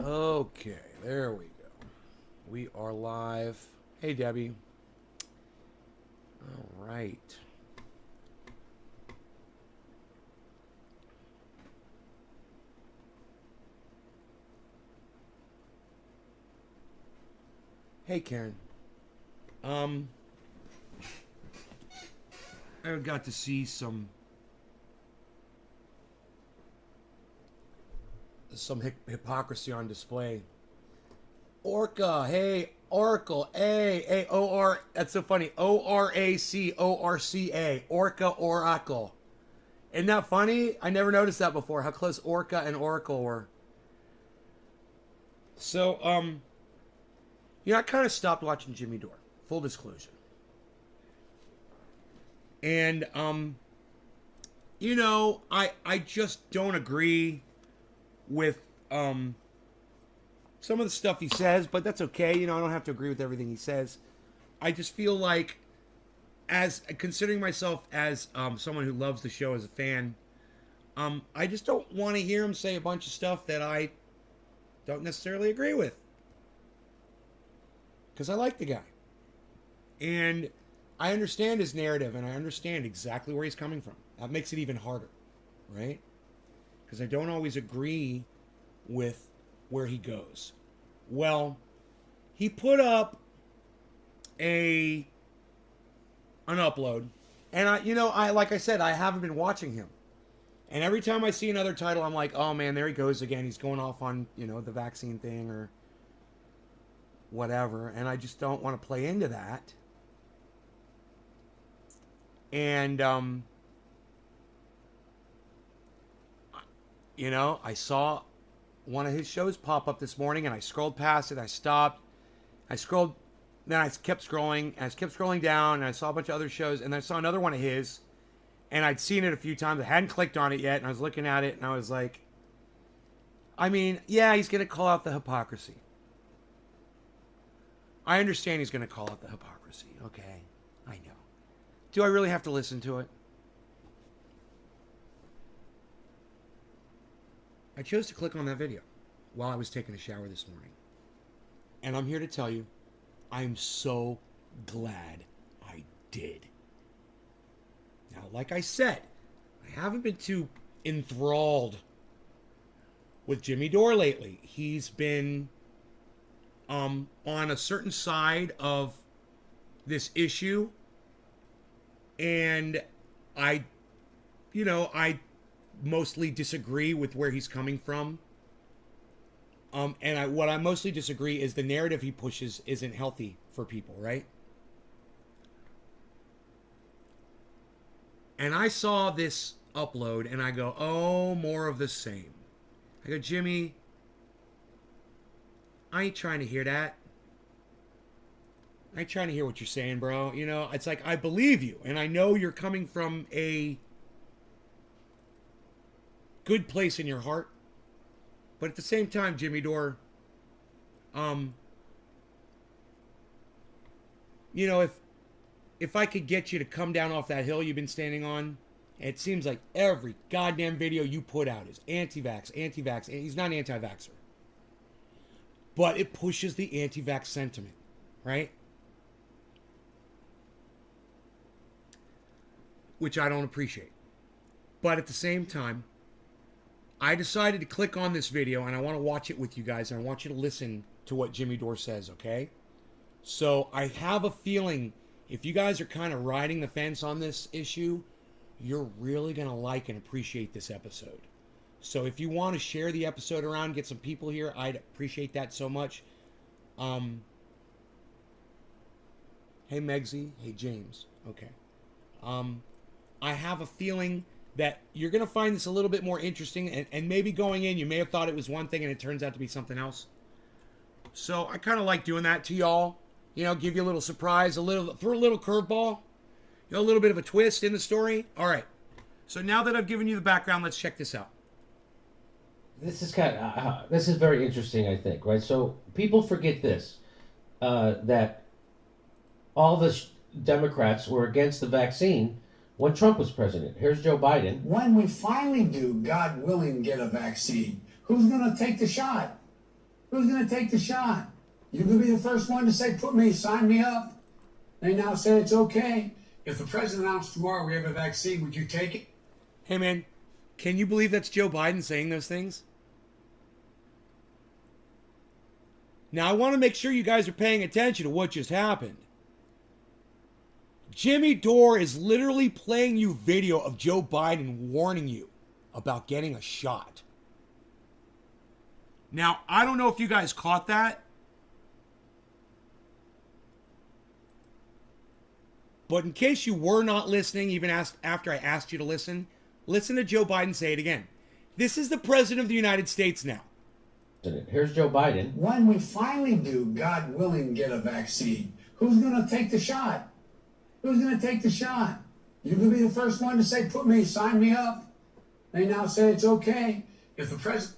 Okay, there we go. We are live. Hey, Debbie. All right. Hey, Karen. I got to see some hypocrisy on display. Orca, hey, Oracle, A-O-R, that's so funny, O-R-A-C-O-R-C-A, Orca, Oracle. Isn't that funny? I never noticed that before, how close Orca and Oracle were. So, I kind of stopped watching Jimmy Dore, full disclosure. And, I just don't agree with, some of the stuff he says, but that's okay. I don't have to agree with everything he says. I just feel like, as considering myself as someone who loves the show as a fan, I just don't want to hear him say a bunch of stuff that I don't necessarily agree with. Because I like the guy. And I understand his narrative, and I understand exactly where he's coming from. That makes it even harder, right? Because I don't always agree with where he goes. Well, he put up an upload, and I like I said, I haven't been watching him. And every time I see another title, I'm like, oh man, there he goes again. He's going off on, the vaccine thing or whatever, and I just don't want to play into that. And I saw one of his shows pop up this morning, and I scrolled past it. I stopped. I scrolled, then I kept scrolling, and I kept scrolling down, and I saw a bunch of other shows, and then I saw another one of his, and I'd seen it a few times. I hadn't clicked on it yet, and I was looking at it, and I was like, I mean, yeah, he's going to call out the hypocrisy. I understand he's going to call out the hypocrisy. Okay, I know. Do I really have to listen to it? I chose to click on that video while I was taking a shower this morning. And I'm here to tell you, I'm so glad I did. Now, like I said, I haven't been too enthralled with Jimmy Dore lately. He's been on a certain side of this issue. And I mostly disagree with where he's coming from. What I mostly disagree is the narrative he pushes isn't healthy for people, right? And I saw this upload and I go, oh, more of the same. I go, Jimmy, I ain't trying to hear that. I ain't trying to hear what you're saying, bro. It's like, I believe you, and I know you're coming from a good place in your heart. But at the same time, Jimmy Dore, if I could get you to come down off that hill you've been standing on, it seems like every goddamn video you put out is anti-vax. He's not an anti-vaxxer. But it pushes the anti-vax sentiment, right? Which I don't appreciate. But at the same time, I decided to click on this video, and I want to watch it with you guys, and I want you to listen to what Jimmy Dore says, okay? So I have a feeling if you guys are kind of riding the fence on this issue, you're really going to like and appreciate this episode. So if you want to share the episode around, get some people here, I'd appreciate that so much. Hey, Megsy. Hey, James. Okay. I have a feeling that you're going to find this a little bit more interesting, and maybe going in, you may have thought it was one thing and it turns out to be something else. So I kind of like doing that to y'all. Give you a little surprise, throw a little curveball, a little bit of a twist in the story. All right. So now that I've given you the background, let's check this out. This is this is very interesting, I think, right? So people forget this, that all the Democrats were against the vaccine when Trump was president. Here's Joe Biden. When we finally do, God willing, get a vaccine, who's going to take the shot? Who's going to take the shot? You could be the first one to say, sign me up. They now say it's okay. If the president announced tomorrow we have a vaccine, would you take it? Hey, man, can you believe that's Joe Biden saying those things? Now, I want to make sure you guys are paying attention to what just happened. Jimmy Dore is literally playing you video of Joe Biden warning you about getting a shot. Now, I don't know if you guys caught that, but in case you were not listening, even after I asked you to listen to Joe Biden say it again. This is the president of the United States now. Here's Joe Biden. When we finally do, God willing, get a vaccine, who's going to take the shot? Who's going to take the shot? You could be the first one to say, sign me up. They now say it's okay. If the president...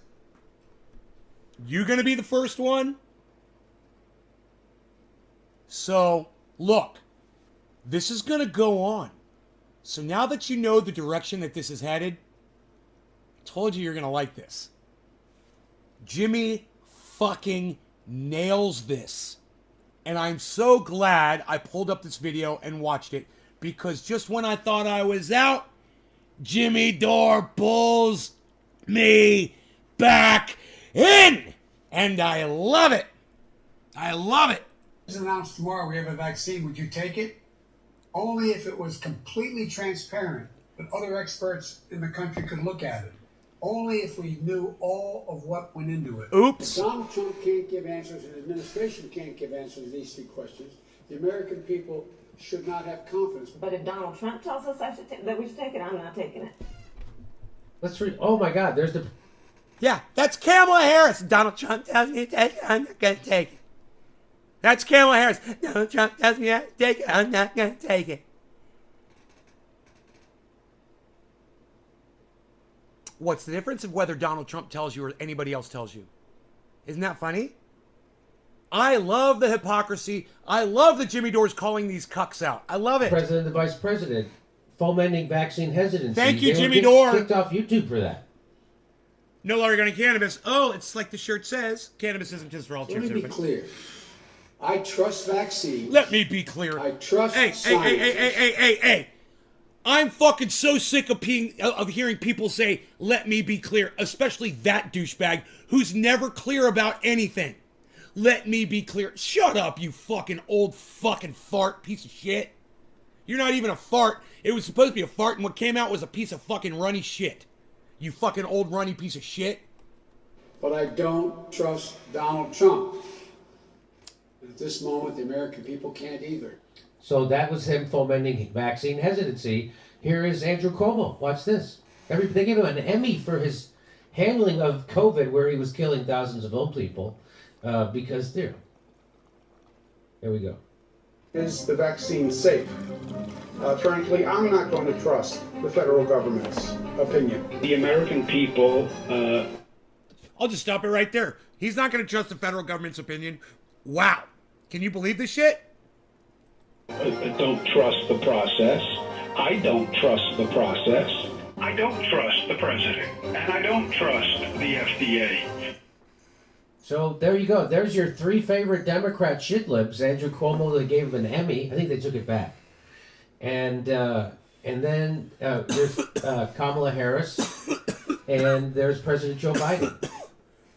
You going to be the first one? So, look, this is going to go on. So now that you know the direction that this is headed, I told you you're going to like this. Jimmy fucking nails this. And I'm so glad I pulled up this video and watched it, because just when I thought I was out, Jimmy Dore pulls me back in. And I love it. I love it. Announced tomorrow we have a vaccine, would you take it? Only if it was completely transparent, that other experts in the country could look at it. Only if we knew all of what went into it. Oops. Donald Trump can't give answers, and the administration can't give answers to these three questions. The American people should not have confidence. But if Donald Trump tells us that we should take it, I'm not taking it. Let's read. Oh my God, there's the... Yeah, that's Kamala Harris. Donald Trump tells me to take it, I'm not going to take it. That's Kamala Harris. Donald Trump tells me to take it, I'm not going to take it. What's the difference of whether Donald Trump tells you or anybody else tells you? Isn't that funny? I love the hypocrisy. I love that Jimmy Dore's calling these cucks out. I love it. President and the vice president fomenting vaccine hesitancy. Thank you, They Jimmy were Dore. kicked off YouTube for that. No longer going to cannabis. Oh, it's like the shirt says. Cannabis isn't just for all Let church. me be clear. I trust vaccines. Let me be clear. I trust Hey. science. I'm fucking so sick of hearing people say, let me be clear, especially that douchebag who's never clear about anything. Let me be clear. Shut up, you fucking old fucking fart piece of shit. You're not even a fart. It was supposed to be a fart, and what came out was a piece of fucking runny shit. You fucking old runny piece of shit. But I don't trust Donald Trump. At this moment, the American people can't either. So that was him fomenting vaccine hesitancy. Here is Andrew Cuomo. Watch this. They gave him an Emmy for his handling of COVID, where he was killing thousands of old people, because there we go. Is the vaccine safe? Frankly, I'm not going to trust the federal government's opinion. The American people. I'll just stop it right there. He's not going to trust the federal government's opinion. Wow. Can you believe this shit? Don't trust the process. I don't trust the process. I don't trust the president. And I don't trust the FDA. So there you go. There's your three favorite Democrat shit libs. Andrew Cuomo, they gave him an Emmy. I think they took it back. And then there's Kamala Harris, and there's President Joe Biden.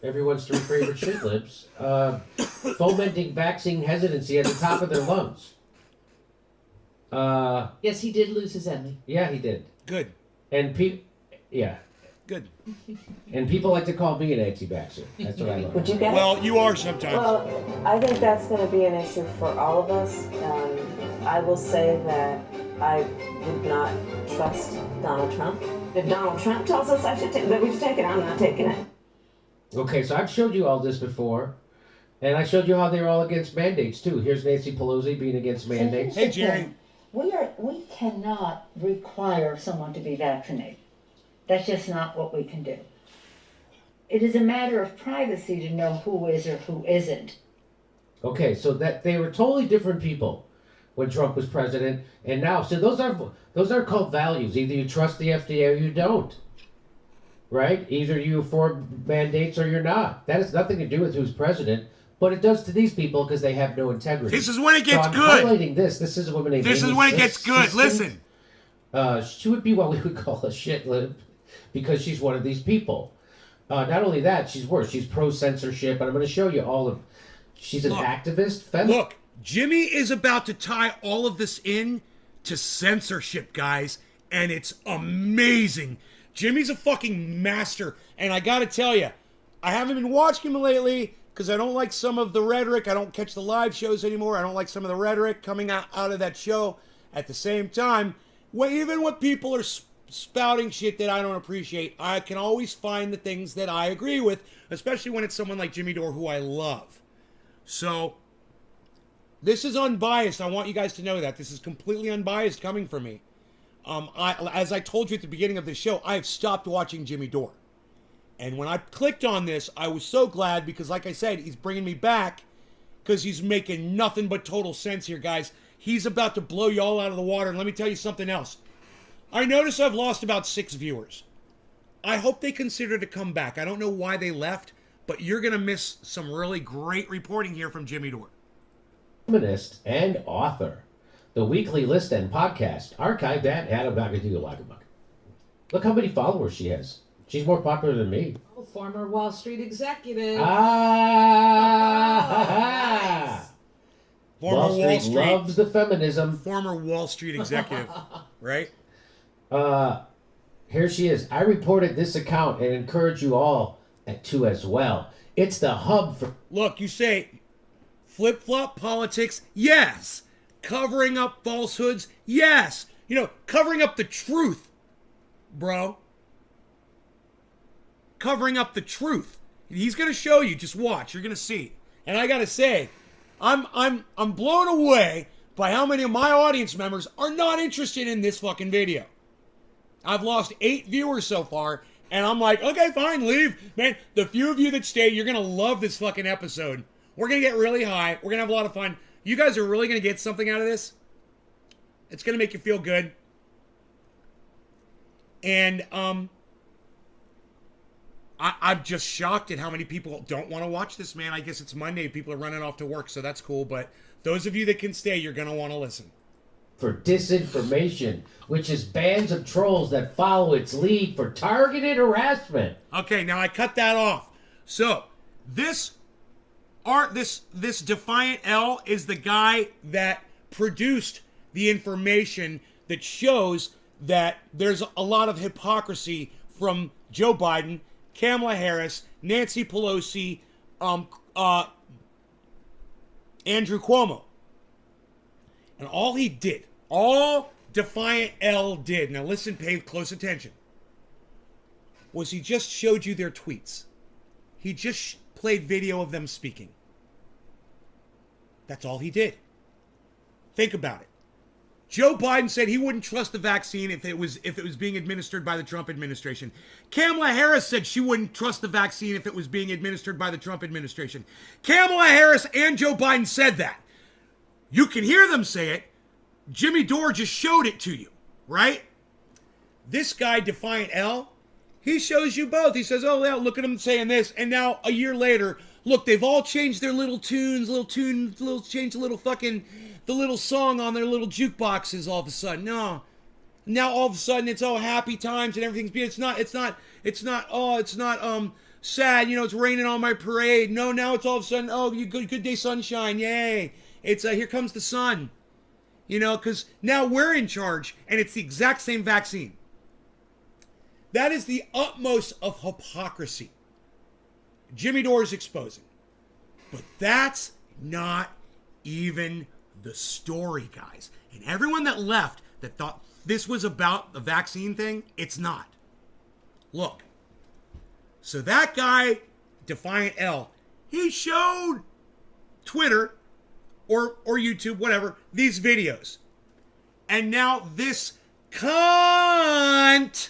Everyone's three favorite shit libs, fomenting vaccine hesitancy at the top of their lungs. Yes, he did lose his Emmy. Yeah, he did. Good. And yeah. Good. And people like to call me an anti-vaxxer. That's what I love. Would you get Well, you are sometimes. Well, I think that's going to be an issue for all of us. I will say that I would not trust Donald Trump. If Donald Trump tells us that we should take it, I'm not taking it. Okay, so I've showed you all this before, and I showed you how they're all against mandates too. Here's Nancy Pelosi being against mandates. Hey, Jerry. We cannot require someone to be vaccinated. That's just not what we can do. It is a matter of privacy to know who is or who isn't. Okay, so that they were totally different people when Trump was president, and now, so those are called values. Either you trust the FDA or you don't. right? Either you're for mandates or you're not. That has nothing to do with who's president, but it does to these people because they have no integrity. This is when it gets so I'm good. highlighting this. This is a woman named This is Amy when it gets good. Siskind. Listen. She would be what we would call a shit lib because she's one of these people. Not only that, she's worse. She's pro-censorship, and I'm going to show you all of... She's an activist. Look, Jimmy is about to tie all of this in to censorship, guys, and it's amazing. Jimmy's a fucking master, and I gotta tell you, I haven't been watching him lately because I don't like some of the rhetoric. I don't catch the live shows anymore. I don't like some of the rhetoric coming out of that show. At the same time, even when people are spouting shit that I don't appreciate, I can always find the things that I agree with, especially when it's someone like Jimmy Dore who I love. So, this is unbiased. I want you guys to know that. This is completely unbiased coming from me. As I told you at the beginning of the show, I have stopped watching Jimmy Dore. And when I clicked on this, I was so glad because, like I said, he's bringing me back because he's making nothing but total sense here, guys. He's about to blow you all out of the water. And let me tell you something else. I notice I've lost about 6 viewers. I hope they consider to come back. I don't know why they left, but you're going to miss some really great reporting here from Jimmy Dore. Feminist and author. The weekly list and podcast archived at Adamagadugalagabuck. Look how many followers she has. She's more popular than me. Oh, former Wall Street executive. Ah! Former Wall Street loves the feminism. Former Wall Street executive, right? Here she is. I reported this account and encourage you all to as well. It's the hub for... Look, you say flip-flop politics? Yes. Covering up falsehoods? Yes. You know, covering up the truth, bro. Covering up the truth. He's going to show you. Just watch. You're going to see. And I got to say, I'm blown away by how many of my audience members are not interested in this fucking video. I've lost 8 viewers so far, and I'm like, okay, fine, leave. Man, the few of you that stay, you're going to love this fucking episode. We're going to get really high. We're going to have a lot of fun. You guys are really going to get something out of this. It's going to make you feel good. And I'm just shocked at how many people don't want to watch this, man. I guess it's Monday. People are running off to work, so that's cool. But those of you that can stay, you're going to want to listen. For disinformation, which is bands of trolls that follow its lead for targeted harassment. Okay, now I cut that off. So, this Defiant L is the guy that produced the information that shows that there's a lot of hypocrisy from Joe Biden, Kamala Harris, Nancy Pelosi, Andrew Cuomo. And all Defiant L did, now listen, pay close attention, was he just showed you their tweets. He just played video of them speaking. That's all he did. Think about it. Joe Biden said he wouldn't trust the vaccine if it was being administered by the Trump administration. Kamala Harris said she wouldn't trust the vaccine if it was being administered by the Trump administration. Kamala Harris and Joe Biden said that. You can hear them say it. Jimmy Dore just showed it to you, right? This guy, Defiant L, he shows you both. He says, oh, yeah, look at him saying this. And now, a year later, look, they've all changed their changed the little song on their little jukeboxes all of a sudden. No. Now, all of a sudden, it's, happy times and everything's beautiful. It's not sad, it's raining on my parade. No, now it's all of a sudden, good day sunshine, yay. It's, here comes the sun. Because now we're in charge, and it's the exact same vaccine. That is the utmost of hypocrisy. Jimmy Dore is exposing. But that's not even the story, guys. And everyone that left that thought this was about the vaccine thing, it's not. Look. So that guy, Defiant L, he showed Twitter or YouTube, whatever, these videos. And now this cunt,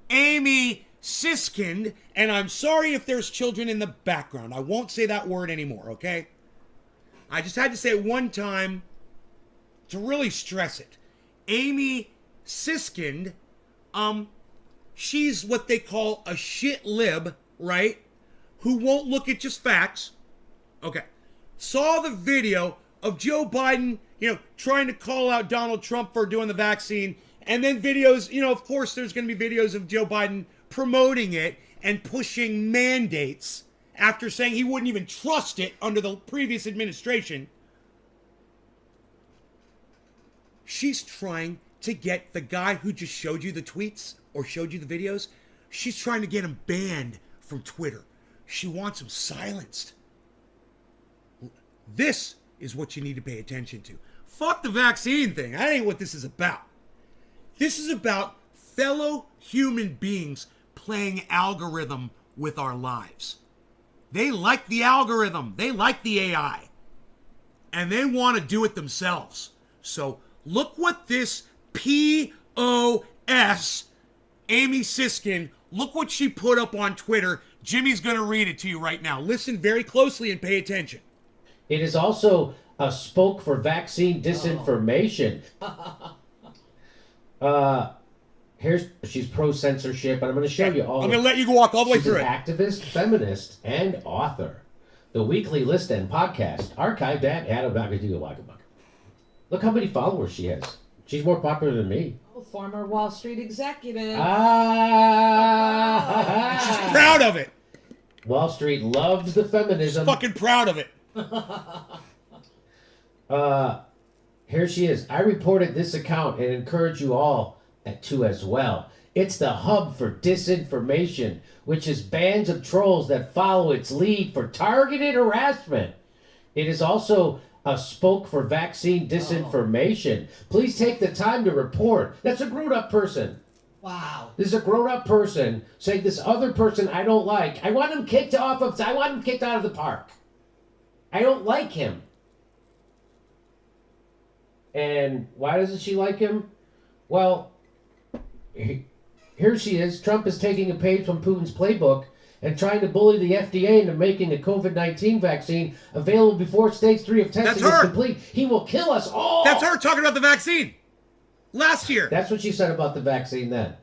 Amy Siskind, and I'm sorry if there's children in the background. I won't say that word anymore, okay? I just had to say it one time to really stress it. Amy Siskind she's what they call a shit lib, right? Who won't look at just facts. Okay. Saw the video of Joe Biden, trying to call out Donald Trump for doing the vaccine. And then videos, of course, there's going to be videos of Joe Biden promoting it and pushing mandates after saying he wouldn't even trust it under the previous administration. She's trying to get the guy who just showed you the tweets or showed you the videos, she's trying to get him banned from Twitter. She wants him silenced. This is what you need to pay attention to. Fuck the vaccine thing. That ain't what this is about. This is about fellow human beings playing algorithm with our lives. They like the algorithm. They like the AI. And they want to do it themselves. So look what this POS, Amy Siskin, look what she put up on Twitter. Jimmy's going to read it to you right now. Listen very closely and pay attention. It is also a spoke for vaccine disinformation. She's pro-censorship, and I'm going to show you all. I'm going to let you walk all the way through it. She's an activist, feminist, and author. The weekly list and podcast archived at Adamagadugawagamuk. Look how many followers she has. She's more popular than me. Oh, former Wall Street executive. She's proud of it. Wall Street loves the feminism. She's fucking proud of it. Here she is. I reported this account and encourage you all to as well. It's the hub for disinformation, which is bands of trolls that follow its lead for targeted harassment. It is also a spoke for vaccine disinformation. Please take the time to report. That's a grown-up person. Wow. This is a grown-up person saying this other person I don't like. I want him kicked out of the park. I don't like him. And why doesn't she like him? Well, here she is. Trump is taking a page from Putin's playbook and trying to bully the FDA into making a COVID-19 vaccine available before stage 3 of testing is complete. He will kill us all. That's her talking about the vaccine. Last year. That's what she said about the vaccine then.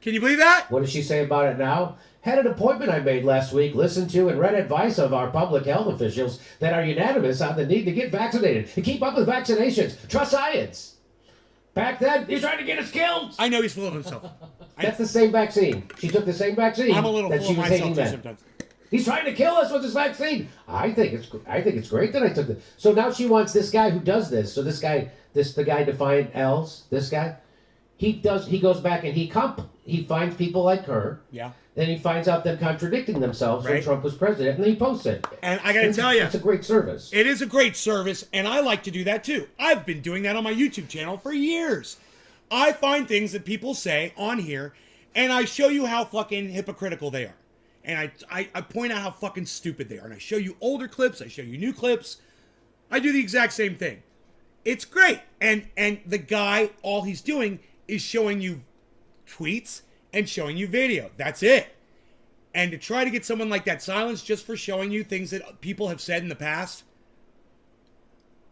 Can you believe that? What does she say about it now? Had an appointment I made last week, listened to and read advice of our public health officials that are unanimous on the need to get vaccinated and keep up with vaccinations. Trust science. Back then, he's trying to get us killed. I know he's full of himself. That's the same vaccine. She took the same vaccine I'm a little that full she of was myself taking too then. sometimes. He's trying to kill us with this vaccine. I think it's great that I took it. So now she wants this guy who does this. So the guy Defiant L's, this guy, he goes back and he finds people like her. Yeah. Then he finds out them contradicting themselves when Trump was president, and then he posts it. And I got to tell you, it's a great service. It is a great service, and I like to do that too. I've been doing that on my YouTube channel for years. I find things that people say on here, and I show you how fucking hypocritical they are. And I point out how fucking stupid they are. And I show you older clips, I show you new clips. I do the exact same thing. It's great. And the guy, all he's doing is showing you tweets and showing you video. That's it. And to try to get someone like that silenced just for showing you things that people have said in the past,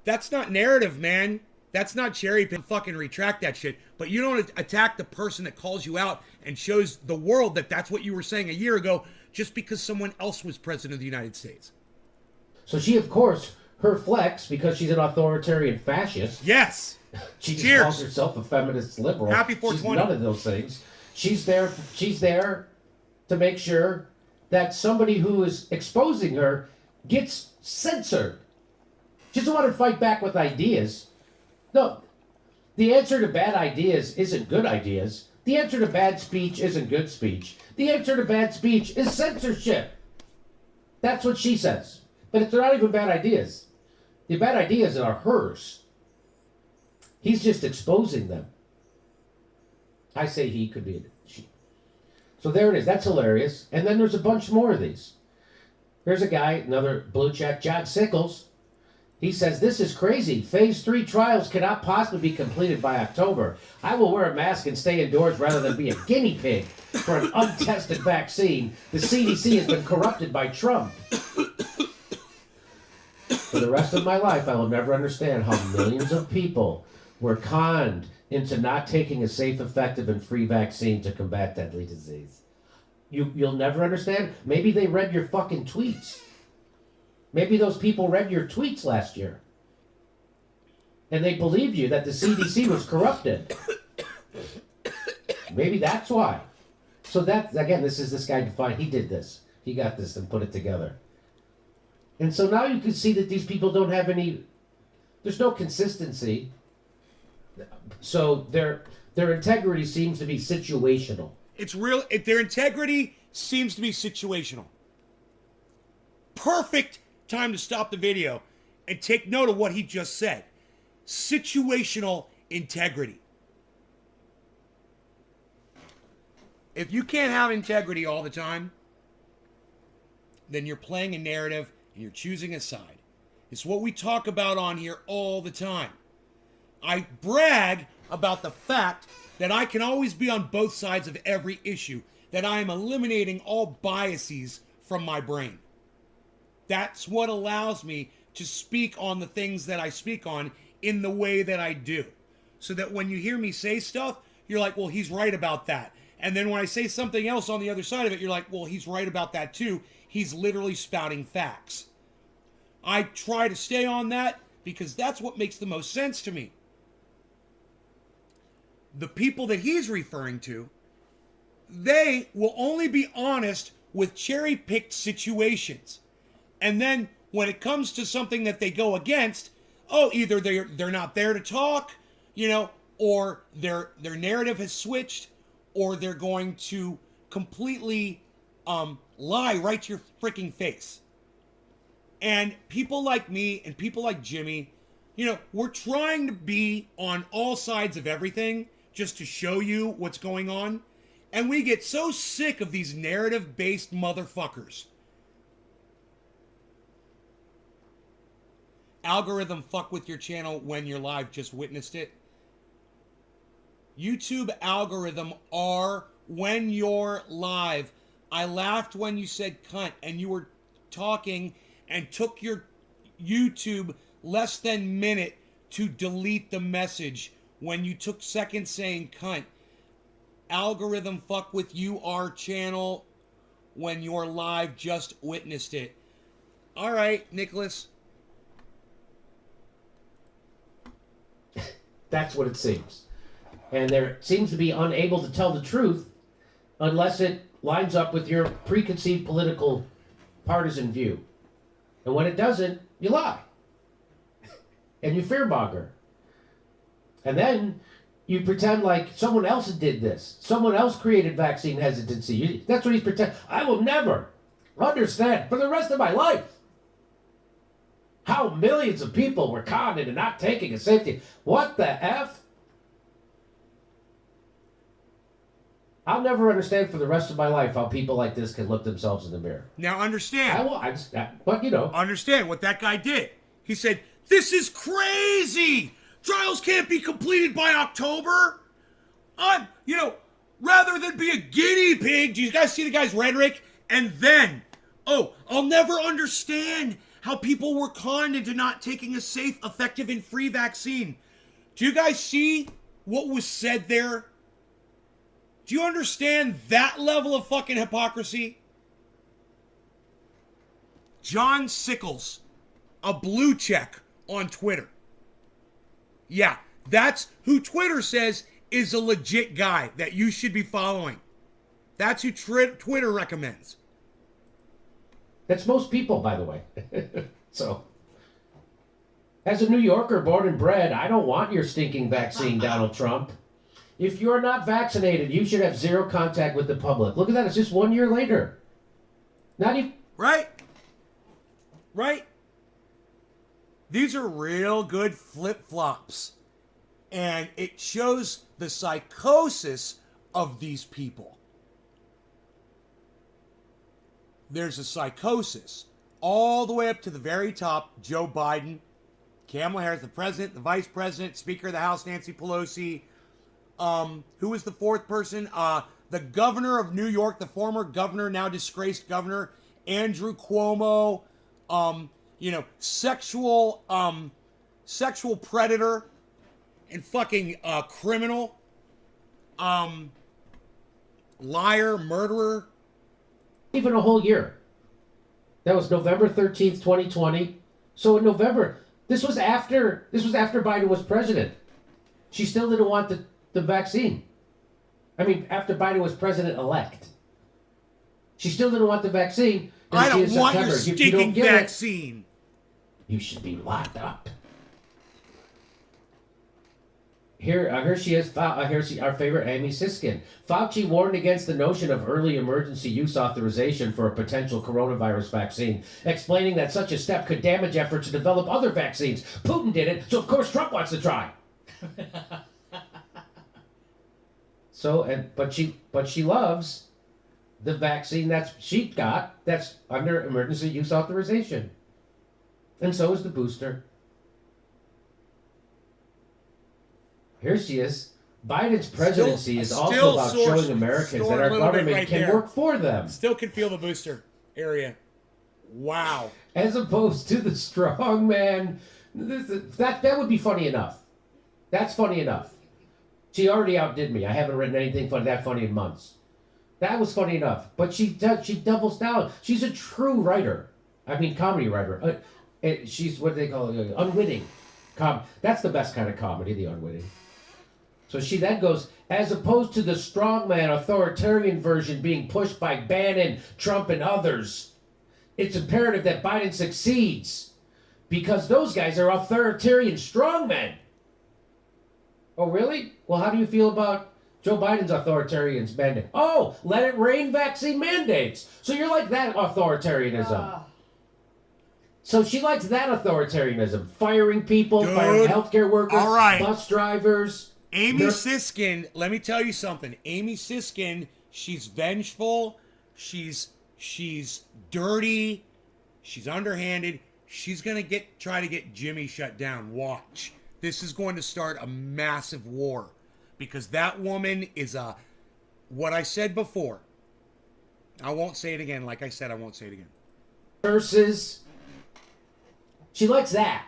that's not narrative, man. That's not cherry pick. Fucking retract that shit. But you don't attack the person that calls you out and shows the world that that's what you were saying a year ago just because someone else was president of the United States. So she, of course, her flex, because she's an authoritarian fascist. Yes. She just Cheers. calls herself a feminist liberal. Happy She's 420. none of those things. She's there to make sure that somebody who is exposing her gets censored. She doesn't want to fight back with ideas. No, the answer to bad ideas isn't good ideas. The answer to bad speech isn't good speech. The answer to bad speech is censorship. That's what she says. But they're not even bad ideas. The bad ideas are hers. He's just exposing them. I say he, could be she. So there it is. That's hilarious. And then there's a bunch more of these. Here's a guy, another blue check, John Sickles. He says, this is crazy. Phase 3 trials cannot possibly be completed by October. I will wear a mask and stay indoors rather than be a guinea pig for an untested vaccine. The CDC has been corrupted by Trump. For the rest of my life, I will never understand how millions of people were conned into not taking a safe, effective, and free vaccine to combat deadly disease. You'll never understand. Maybe they read your fucking tweets. Maybe those people read your tweets last year. And they believed you that the CDC was corrupted. Maybe that's why. So that, again, this guy defined, he did this. He got this and put it together. And so now you can see that these people don't have there's no consistency. So their integrity seems to be situational. It's real. Their integrity seems to be situational. Perfect time to stop the video and take note of what he just said. Situational integrity. If you can't have integrity all the time, then you're playing a narrative and you're choosing a side. It's what we talk about on here all the time. I brag about the fact that I can always be on both sides of every issue, that I am eliminating all biases from my brain. That's what allows me to speak on the things that I speak on in the way that I do. So that when you hear me say stuff, you're like, well, he's right about that. And then when I say something else on the other side of it, you're like, well, he's right about that too. He's literally spouting facts. I try to stay on that because that's what makes the most sense to me. The people that he's referring to, they will only be honest with cherry-picked situations. And then when it comes to something that they go against, either they're not there to talk, or their narrative has switched, or they're going to completely lie right to your freaking face. And people like me and people like Jimmy, we're trying to be on all sides of everything just to show you what's going on. And we get so sick of these narrative-based motherfuckers. Algorithm fuck with your channel when you're live, just witnessed it. YouTube algorithm are when you're live. I laughed when you said cunt and you were talking and took your YouTube less than minute to delete the message when you took seconds saying cunt. Algorithm fuck with you, our channel, when you're live, just witnessed it. All right, Nicholas. That's what it seems. And there seems to be unable to tell the truth unless it lines up with your preconceived political partisan view. And when it doesn't, you lie. And you fearmonger. And then you pretend like someone else did this. Someone else created vaccine hesitancy. That's what he's pretending. I will never understand for the rest of my life how millions of people were conned into not taking a safety. What the F? I'll never understand for the rest of my life how people like this can look themselves in the mirror. Now understand. But Understand what that guy did. He said, this is crazy. Trials can't be completed by October. Rather than be a guinea pig, do you guys see the guy's rhetoric? And then, I'll never understand how people were conned into not taking a safe, effective, and free vaccine. Do you guys see what was said there? Do you understand that level of fucking hypocrisy? John Sickles, a blue check on Twitter. Yeah, that's who Twitter says is a legit guy that you should be following. That's who Twitter recommends. That's most people, by the way. So, as a New Yorker born and bred, I don't want your stinking vaccine, Donald Trump. If you're not vaccinated, you should have zero contact with the public. Look at that. It's just 1 year later. Not even... Right? These are real good flip-flops. And it shows the psychosis of these people. There's a psychosis all the way up to the very top. Joe Biden, Kamala Harris, the president, the vice president, Speaker of the House, Nancy Pelosi. Who was the fourth person? The governor of New York, the former governor, now disgraced governor, Andrew Cuomo. Sexual predator. and fucking criminal, liar, murderer. Even a whole year. That was November 13th, 2020. So in November, this was after Biden was president. She still didn't want the vaccine. I mean, after Biden was president-elect. She still didn't want the vaccine. I don't want your If you stinking don't get vaccine. you should be locked up. Here she is. Here's our favorite Amy Siskin. Fauci warned against the notion of early emergency use authorization for a potential coronavirus vaccine, explaining that such a step could damage efforts to develop other vaccines. Putin did it, so of course Trump wants to try. But she loves the vaccine that's under emergency use authorization, and so is the booster. Here she is. Biden's presidency is also about showing Americans that our government can work for them. Still can feel the booster area. Wow. As opposed to the strong man. That would be funny enough. That's funny enough. She already outdid me. I haven't written anything that funny in months. That was funny enough. But she doubles down. She's a true writer. I mean, comedy writer. She's, what do they call it? Unwitting. That's the best kind of comedy, the unwitting. So she then goes, as opposed to the strongman authoritarian version being pushed by Bannon, Trump, and others, it's imperative that Biden succeeds because those guys are authoritarian strongmen. Oh, really? Well, how do you feel about Joe Biden's authoritarian mandate? Oh, let it rain vaccine mandates. So you're like that authoritarianism. So she likes that authoritarianism. Firing people, firing healthcare workers, all right. Bus drivers. Amy Siskin, let me tell you something. Amy Siskin, she's vengeful. She's dirty. She's underhanded. She's going to try to get Jimmy shut down. Watch. This is going to start a massive war because that woman is what I said before. I won't say it again. Like I said, I won't say it again. Versus, she likes that.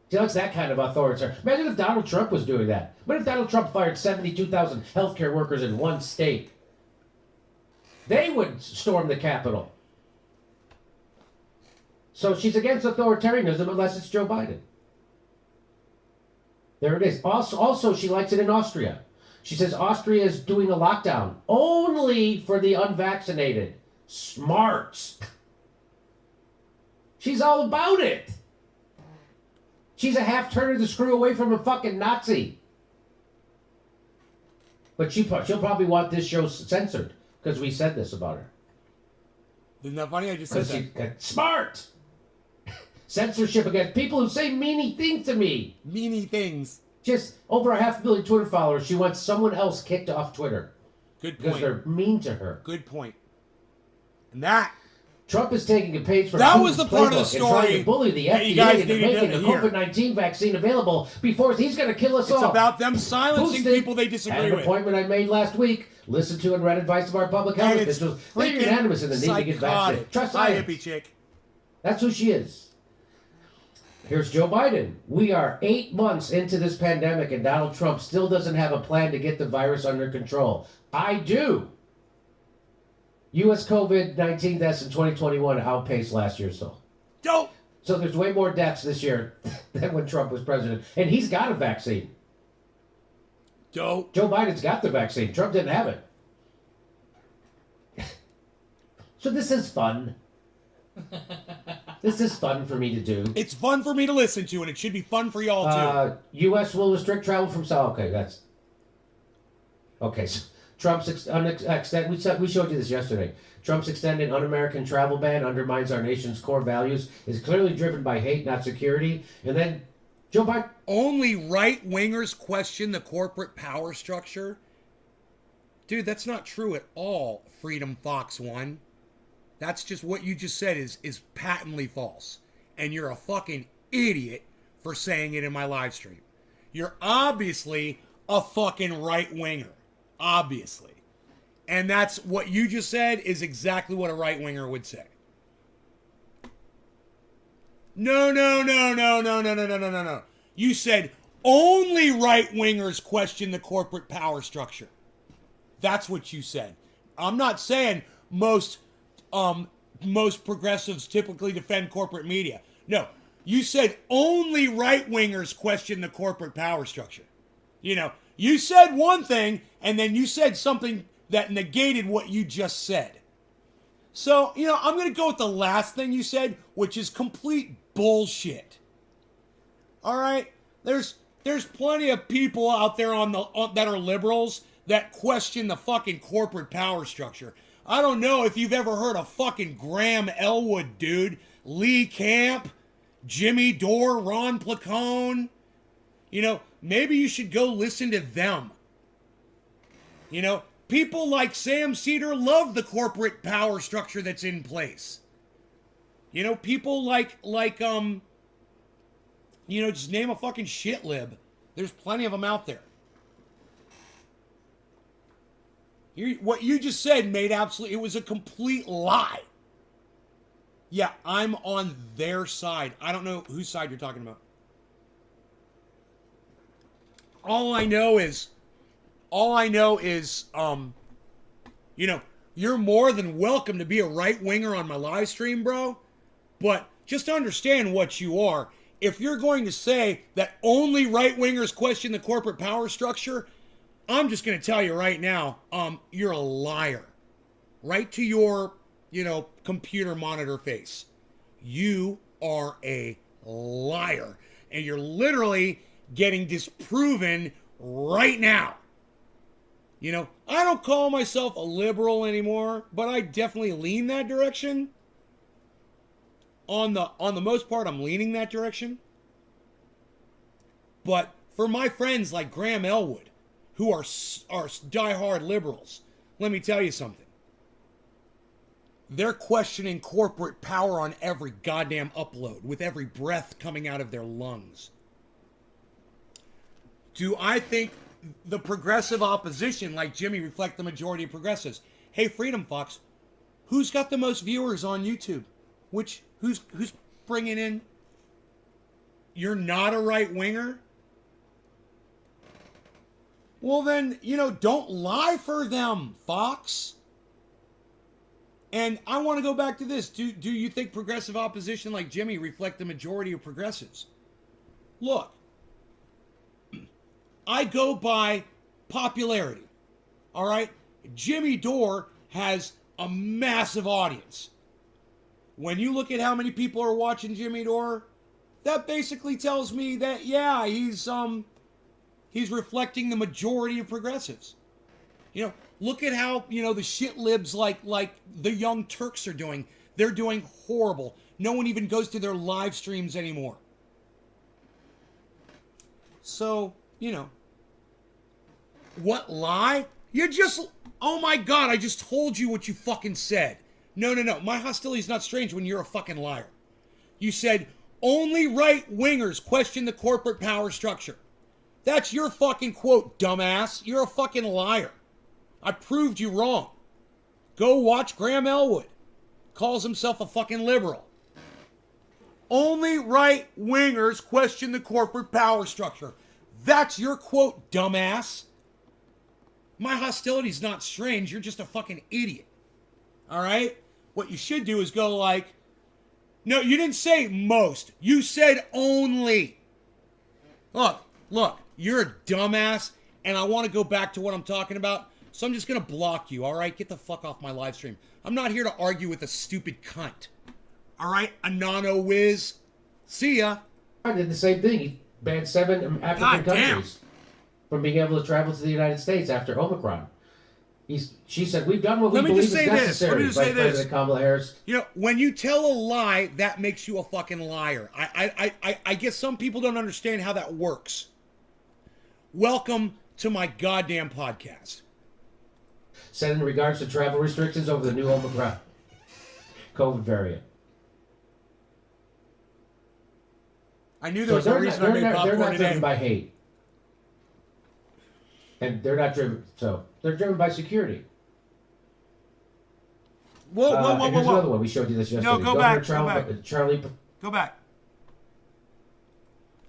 She likes that kind of authority. Imagine if Donald Trump was doing that. What if Donald Trump fired 72,000 healthcare workers in one state? They would storm the Capitol. So she's against authoritarianism unless it's Joe Biden. There it is. Also, she likes it in Austria. She says Austria is doing a lockdown only for the unvaccinated. Smart. She's all about it. She's a half turn of the screw away from a fucking Nazi. But she'll probably want this show censored because we said this about her. Isn't that funny? I just said that. Smart. Censorship against people who say meany things to me. Meany things. Just over 500,000 Twitter followers. She wants someone else kicked off Twitter. Good point. Because they're mean to her. Good point. And that... Trump is taking a page from that Putin's was the part of the playbook story and trying to bully the that you FDA guys into needed making to a hear. COVID-19 vaccine available before he's going to kill us all. It's about them silencing Boosted. people they At disagree an with. appointment I made last week, listened to and read advice of our public health And it's officials. They're freaking unanimous in the need to get vaccinated. psychotic. Trust Hi, science. hippie chick. That's who she is. Here's Joe Biden. We are 8 months into this pandemic and Donald Trump still doesn't have a plan to get the virus under control. I do. U.S. COVID-19 deaths in 2021 outpaced last year's toll. Dope. So there's way more deaths this year than when Trump was president. And he's got a vaccine. Dope. Joe Biden's got the vaccine. Trump didn't have it. So this is fun. This is fun for me to do. It's fun for me to listen to, and it should be fun for y'all too. U.S. will restrict travel from South. Okay, that's... Okay, so Trump's we showed you this yesterday. Trump's extended un-American travel ban undermines our nation's core values, is clearly driven by hate, not security. And then Joe Biden... Only right-wingers question the corporate power structure? Dude, that's not true at all, Freedom Fox 1. That's just what you just said is patently false. And you're a fucking idiot for saying it in my live stream. You're obviously a fucking right-winger. Obviously. And that's what you just said is exactly what a right-winger would say. No. You said only right-wingers question the corporate power structure. That's what you said. I'm not saying most progressives typically defend corporate media. No, you said only right-wingers question the corporate power structure. You know, you said one thing, and then you said something that negated what you just said. So, you know, I'm going to go with the last thing you said, which is complete bullshit. All right? There's plenty of people out there that are liberals that question the fucking corporate power structure. I don't know if you've ever heard of fucking Graham Elwood, dude. Lee Camp, Jimmy Dore, Ron Placone. You know, maybe you should go listen to them. You know, people like Sam Cedar love the corporate power structure that's in place. You know, people like you know, just name a fucking shit lib. There's plenty of them out there. What you just said made it was a complete lie. Yeah, I'm on their side. I don't know whose side you're talking about. All I know is, you know, you're more than welcome to be a right winger on my live stream, bro. But just understand what you are. If you're going to say that only right wingers question the corporate power structure, I'm just going to tell you right now, you're a liar. Right to your, you know, computer monitor face. You are a liar. And you're literally getting disproven right now. You know, I don't call myself a liberal anymore, but I definitely lean that direction. On the most part, I'm leaning that direction. But for my friends like Graham Elwood, who are diehard liberals, let me tell you something. They're questioning corporate power on every goddamn upload, with every breath coming out of their lungs. Do I think the progressive opposition, like Jimmy, reflect the majority of progressives? Hey, Freedom Fox, who's got the most viewers on YouTube? Who's bringing in? You're not a right winger? Well then, you know, don't lie for them, Fox. And I want to go back to this. Do you think progressive opposition like Jimmy reflect the majority of progressives? Look, I go by popularity. All right? Jimmy Dore has a massive audience. When you look at how many people are watching Jimmy Dore, that basically tells me that, yeah, he's reflecting the majority of progressives. You know, look at how, you know, the shit libs like the Young Turks are doing. They're doing horrible. No one even goes to their live streams anymore. So, you know, what lie? You just, oh my God, I just told you what you fucking said. No. My hostility is not strange when you're a fucking liar. You said only right wingers question the corporate power structure. That's your fucking quote, dumbass. You're a fucking liar. I proved you wrong. Go watch Graham Elwood. Calls himself a fucking liberal. Only right wingers question the corporate power structure. That's your quote, dumbass. My hostility is not strange. You're just a fucking idiot. All right? What you should do is go like, no, you didn't say most. You said only. Look, you're a dumbass, and I want to go back to what I'm talking about, so I'm just going to block you, all right? Get the fuck off my live stream. I'm not here to argue with a stupid cunt. All right? Anano whiz. See ya. I did the same thing. He banned 7 African countries from being able to travel to the United States after Omicron. She said, we've done what we believe is necessary. Let me just say this. President Kamala Harris. You know, when you tell a lie, that makes you a fucking liar. I guess some people don't understand how that works. Welcome to my goddamn podcast. Said in regards to travel restrictions over the new Omicron COVID variant. I knew there was a reason I made popcorn They're not today. driven by hate. And they're not driven, so they're driven by security. Whoa. Here's another one. We showed you this yesterday. No, go back. Charlie. Go back.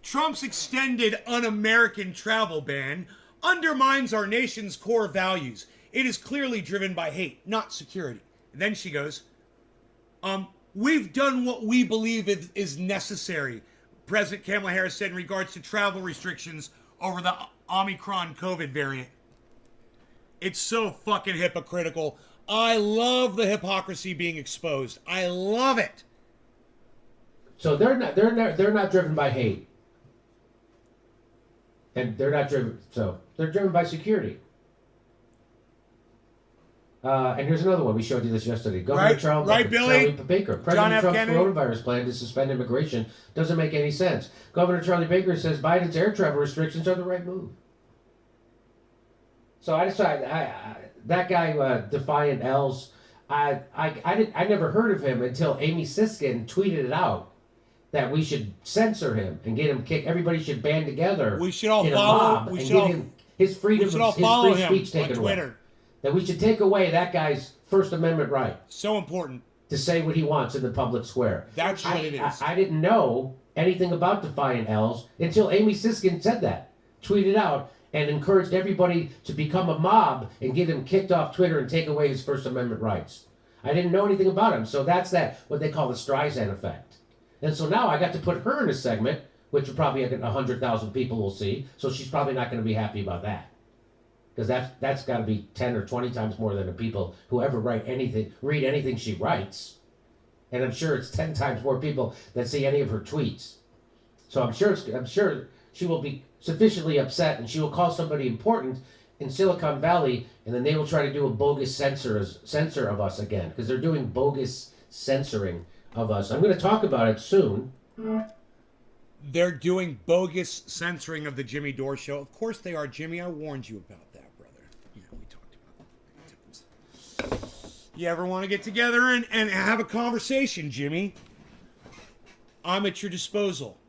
Trump's extended un-American travel ban undermines our nation's core values. It is clearly driven by hate, not security. And then she goes, we've done what we believe is necessary, President Kamala Harris said in regards to travel restrictions over the Omicron COVID variant. It's so fucking hypocritical. I love the hypocrisy being exposed. I love it. So they're not driven by hate. And they're not driven, so they're driven by security. And here's another one. We showed you this yesterday. Governor Charlie Baker. President Trump's coronavirus plan to suspend immigration doesn't make any sense. Governor Charlie Baker says Biden's air travel restrictions are the right move. So I decided, that guy, Defiant L's, I never heard of him until Amy Siskin tweeted it out that we should censor him and get him kicked. Everybody should band together. We should all in follow. a mob We and should get all, him his freedom, we should all his follow free him speech taken on away. Twitter. That we should take away that guy's First Amendment right So important. to say what he wants in the public square. That's what it is. I didn't know anything about Defiant L's until Amy Siskin said that, tweeted out, and encouraged everybody to become a mob and get him kicked off Twitter and take away his First Amendment rights. I didn't know anything about him, so that's what they call the Streisand effect. And so now I got to put her in a segment, which probably 100,000 people will see, so she's probably not going to be happy about that. Because that's got to be 10 or 20 times more than the people who ever read anything she writes. And I'm sure it's 10 times more people that see any of her tweets. So I'm sure she will be sufficiently upset, and she will call somebody important in Silicon Valley, and then they will try to do a bogus censor of us again, because they're doing bogus censoring of us. I'm going to talk about it soon. They're doing bogus censoring of the Jimmy Dore show. Of course they are, Jimmy. I warned you about that, brother. Yeah, we talked about that many times. You ever want to get together and have a conversation, Jimmy? I'm at your disposal.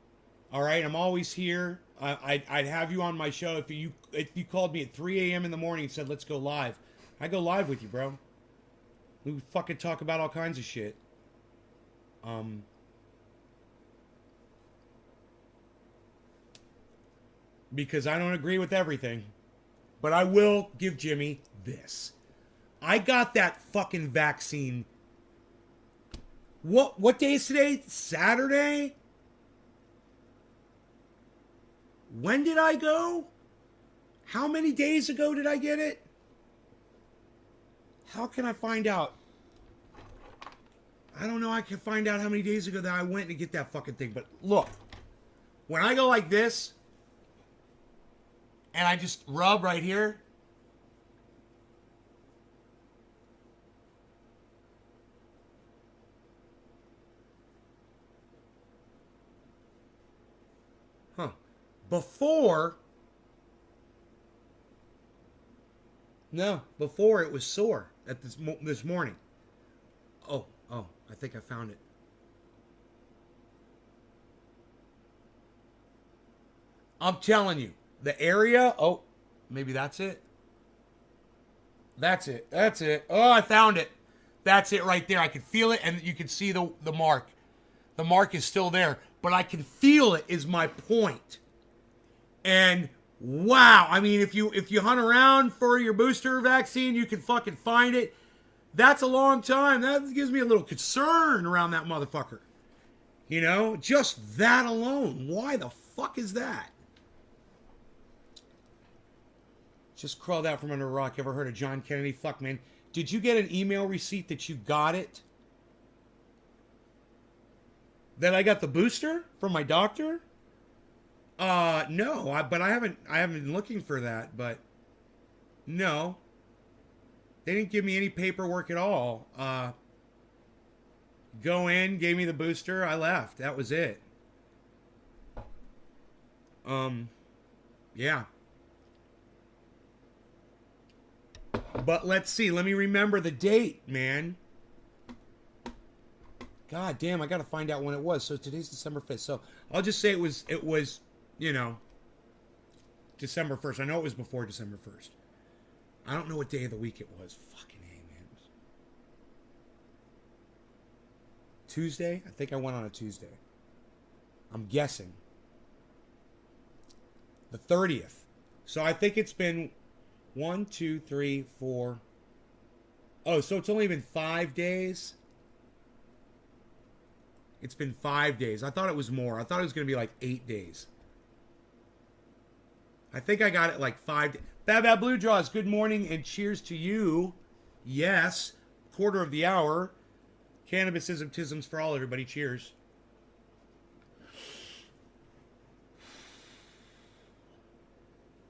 All right, I'm always here. I'd have you on my show if you called me at 3 a.m. in the morning and said, let's go live. I go live with you, bro. We would fucking talk about all kinds of shit. Because I don't agree with everything. But I will give Jimmy this. I got that fucking vaccine. What day is today? Saturday? When did I go? How many days ago did I get it? How can I find out? I don't know. I can find out how many days ago that I went to get that fucking thing. But look, when I go like this, and I just rub right here, before it was sore at this morning. Oh, I think I found it. I'm telling you, the area, maybe that's it. That's it. Oh, I found it. That's it right there. I can feel it, and you can see the mark. The mark is still there, but I can feel it is my point. And wow, I mean, if you hunt around for your booster vaccine, you can fucking find it. That's a long time. That gives me a little concern around that motherfucker. You know, just that alone. Why the fuck is that? Just crawled out from under a rock. Ever heard of John Kennedy? Fuck, man. Did you get an email receipt that you got it? That I got the booster from my doctor? No, but I haven't been looking for that, but no. They didn't give me any paperwork at all. Go in, gave me the booster, I left. That was it. Yeah. But let's see. Let me remember the date, man. God damn, I gotta find out when it was. So today's December 5th. So I'll just say it was, you know, December 1st. I know it was before December 1st. I don't know what day of the week it was. Fucking A, man. Tuesday? I think I went on a Tuesday. I'm guessing. The 30th. So I think it's been 1, 2, 3, 4. Oh, so it's only been 5 days? It's been 5 days. I thought it was more. I thought it was going to be like 8 days. I think I got it like 5 days. Bad Bad Blue Jaws, good morning and cheers to you. Yes, quarter of the hour. Cannabisism tisms for all, everybody. Cheers.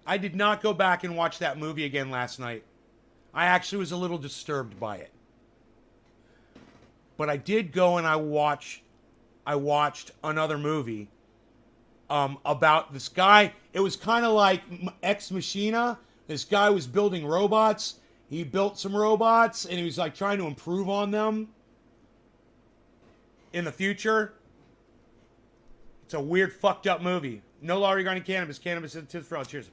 I did not go back and watch that movie again last night. I actually was a little disturbed by it. But I did go and I watched another movie about this guy. It was kind of like Ex Machina. This guy was building robots. He built some robots and he was like trying to improve on them in the future. It's a weird, fucked up movie. No law regarding cannabis. Cannabis is tips for all. Cheers.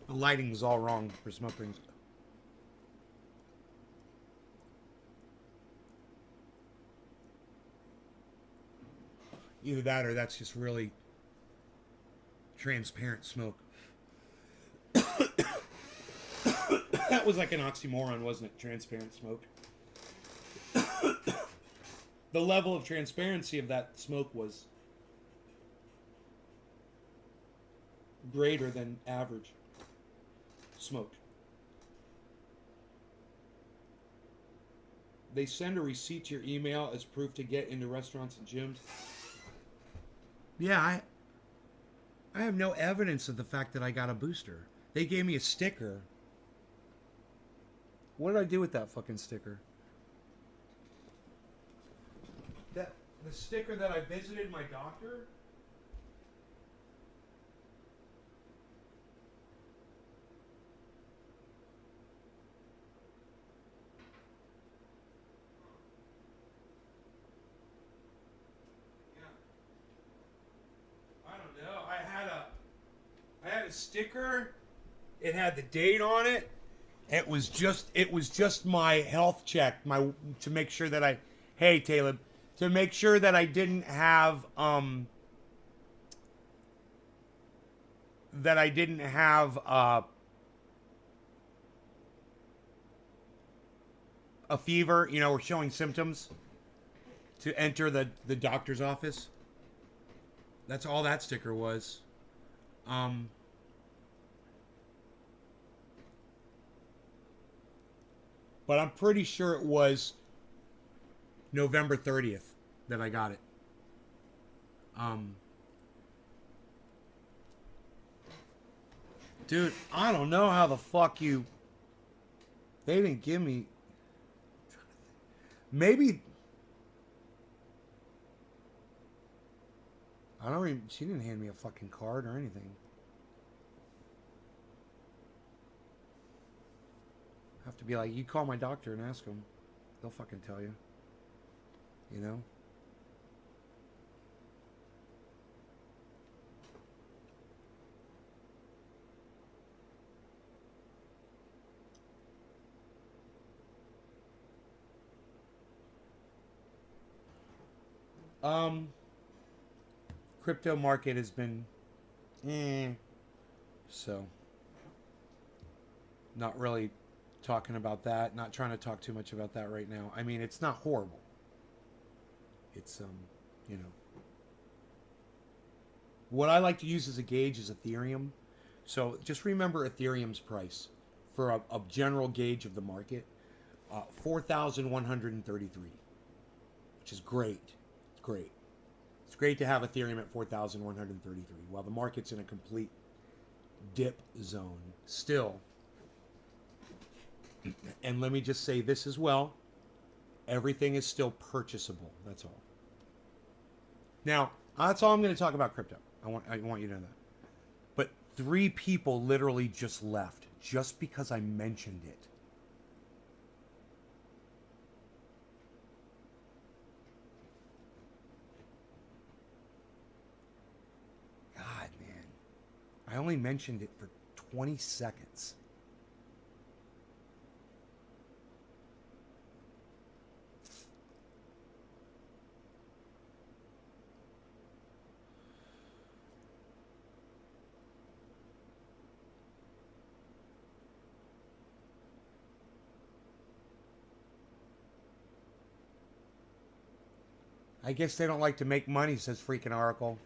The lighting is all wrong for smoke rings. Either that or that's just really transparent smoke. That was like an oxymoron, wasn't it? Transparent smoke. The level of transparency of that smoke was greater than average smoke. They send a receipt to your email as proof to get into restaurants and gyms. Yeah, I have no evidence of the fact that I got a booster. They gave me a sticker. What did I do with that fucking sticker? The sticker that I visited my doctor? I had a sticker. It had the date on it. It was just my health check, to make sure that hey Taylor, to make sure that I didn't have a fever, or showing symptoms to enter the doctor's office. That's all that sticker was. But I'm pretty sure it was November 30th that I got it. Dude, I don't know how the fuck they didn't give me, maybe, she didn't hand me a fucking card or anything. Have to be like, you call my doctor and ask them. They'll fucking tell you. You know? Crypto market has been so not really talking about that, not trying to talk too much about that right now. I mean, it's not horrible. It's what I like to use as a gauge is Ethereum. So just remember Ethereum's price for a general gauge of the market, 4,133, which is great. It's great. It's great to have Ethereum at 4,133 while the market's in a complete dip zone still. And let me just say this as well. Everything is still purchasable. That's all. Now, that's all I'm going to talk about crypto. I want you to know that. But 3 people literally just left just because I mentioned it. God, man. I only mentioned it for 20 seconds. I guess they don't like to make money, says freaking Oracle.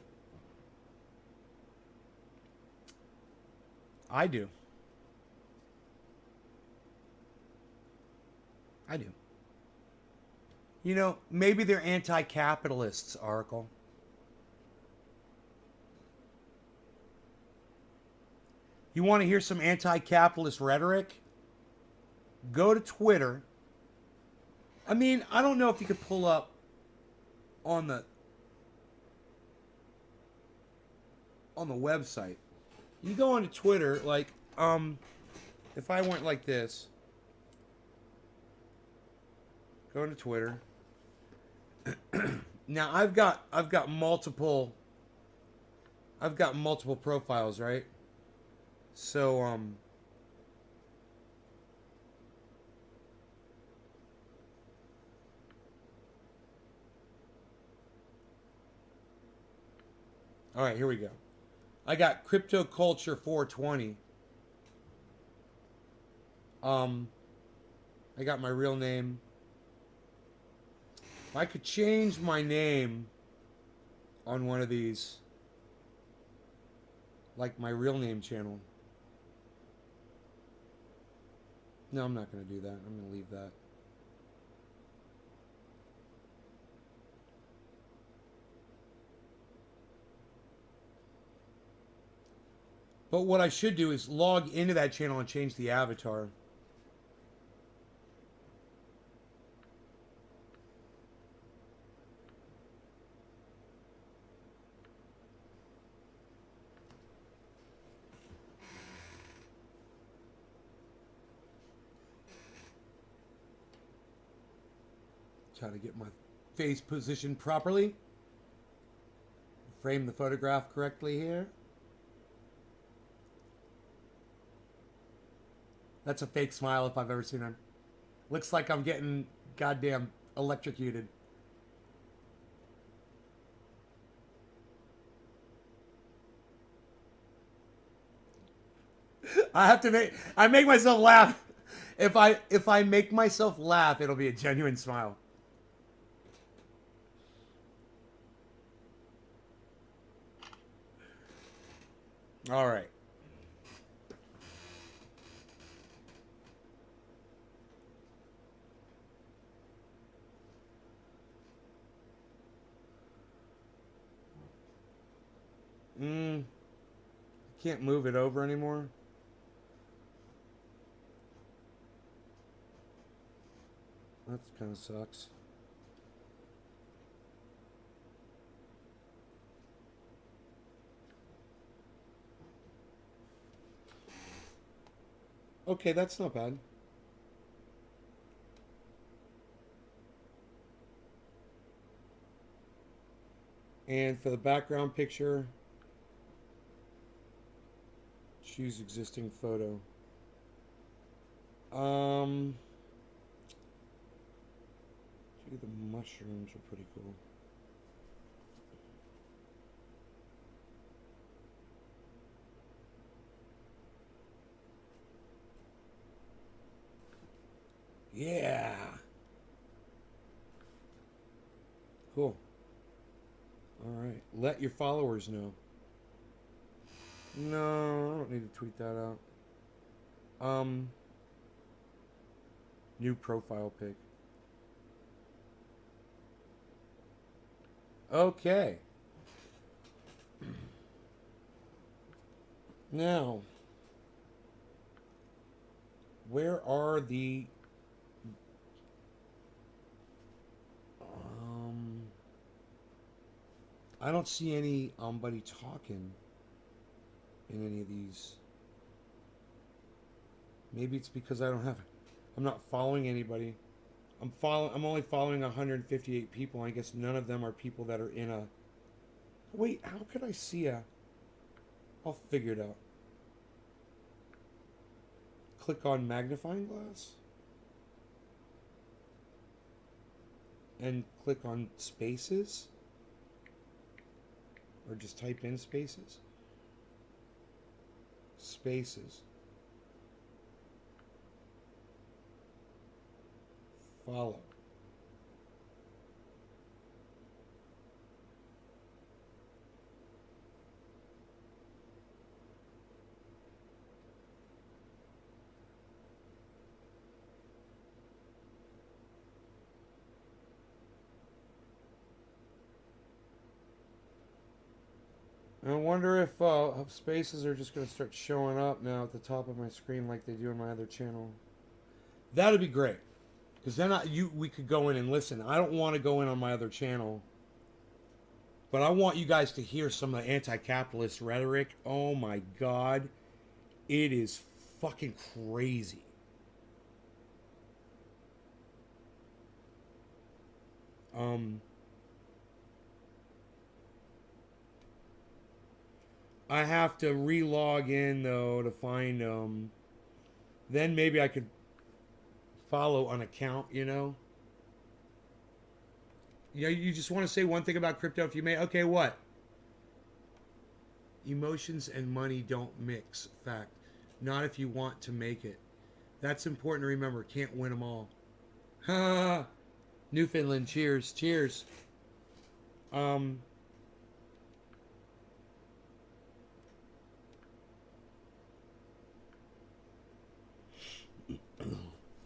I do. I do. You know, maybe they're anti-capitalists, Oracle. You want to hear some anti-capitalist rhetoric? Go to Twitter. I mean, I don't know if you could pull up on the website. You go onto Twitter, like, if I went like this, go into Twitter. Now I've got multiple profiles, right? So all right, here we go. I got Crypto Culture 420. I got my real name. If I could change my name on one of these, like my real name channel. No, I'm not going to do that. I'm going to leave that. But what I should do is log into that channel and change the avatar. Try to get my face positioned properly. Frame the photograph correctly here. That's a fake smile if I've ever seen one. Looks like I'm getting goddamn electrocuted. I make myself laugh. If I make myself laugh, it'll be a genuine smile. All right. Can't move it over anymore. That kind of sucks. Okay, that's not bad. And for the background picture, choose existing photo. The mushrooms are pretty cool. Yeah. Cool. All right. Let your followers know. No, I don't need to tweet that out. New profile pic. Okay. Now, where are the I don't see anybody talking in any of these. Maybe it's because I'm not following anybody. I'm only following 158 people. I guess none of them are people that are in a. Wait, how could I see a? I'll figure it out. Click on magnifying glass. And click on spaces. Or just type in spaces. Spaces. Follow. I wonder if spaces are just going to start showing up now at the top of my screen like they do on my other channel. That'd be great. Because then we could go in and listen. I don't want to go in on my other channel. But I want you guys to hear some of the anti-capitalist rhetoric. Oh my God. It is fucking crazy. I have to re-log in though to find then maybe I could follow an account, you know. Yeah, you just want to say one thing about crypto if you may. Okay, what? Emotions and money don't mix. Fact. Not if you want to make it. That's important to remember. Can't win them all. Ha! Newfoundland, cheers. Cheers.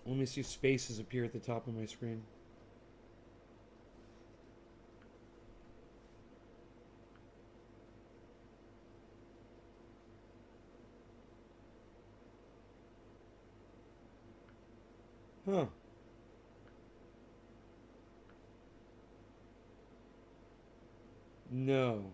Let me see if spaces appear at the top of my screen. Huh. No.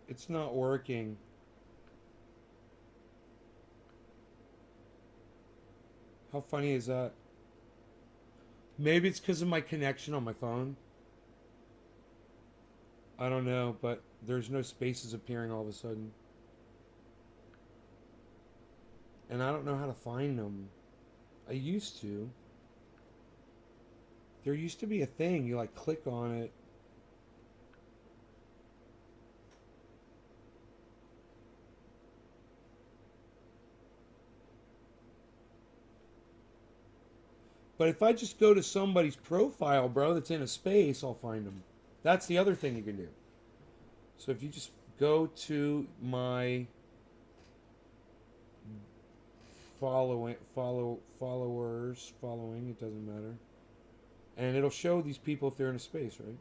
It's not working. How funny is that? Maybe it's because of my connection on my phone. I don't know, but there's no spaces appearing all of a sudden. And I don't know how to find them. I used to. There used to be a thing, you like click on it. But if I just go to somebody's profile, bro, that's in a space, I'll find them. That's the other thing you can do. So if you just go to my following, it doesn't matter. And it'll show these people if they're in a space, right?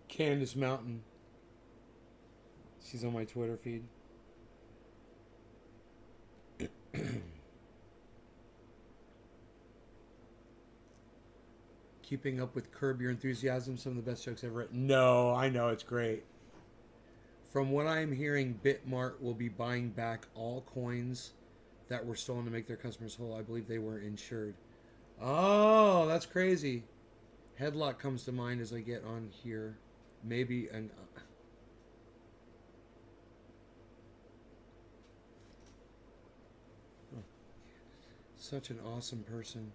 Candace Mountain. She's on my Twitter feed. Keeping up with Curb Your Enthusiasm, some of the best jokes ever written. No, I know, it's great. From what I'm hearing, Bitmart will be buying back all coins that were stolen to make their customers whole. I believe they were insured. Oh, that's crazy. Headlock comes to mind as I get on here. Maybe an... Such an awesome person.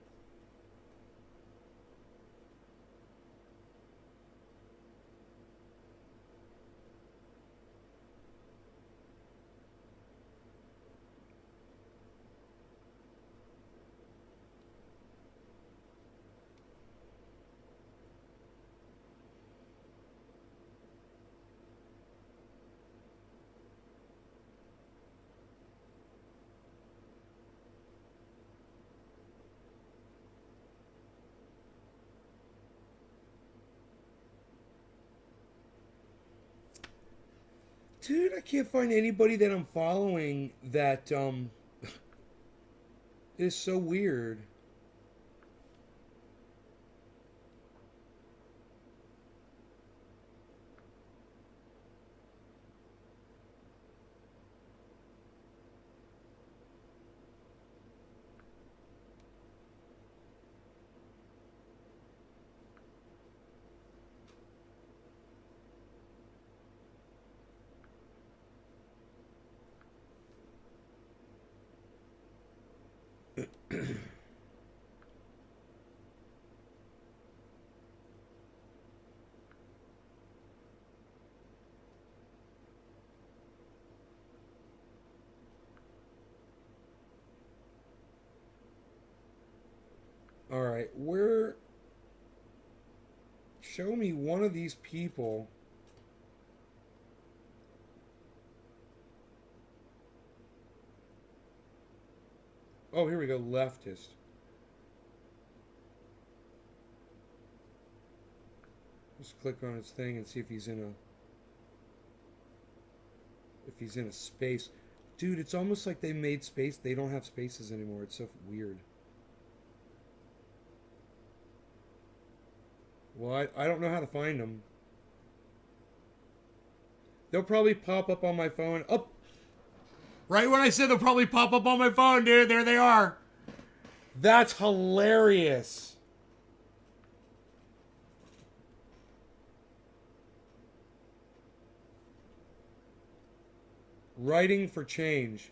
Dude, I can't find anybody that I'm following that is so weird. All right, show me one of these people. Oh, here we go, leftist. Just click on his thing and see if he's in a space. Dude, it's almost like they made space. They don't have spaces anymore. It's so weird. Well, I don't know how to find them. They'll probably pop up on my phone. Oh! Right when I said they'll probably pop up on my phone, dude. There they are. That's hilarious. Writing for change.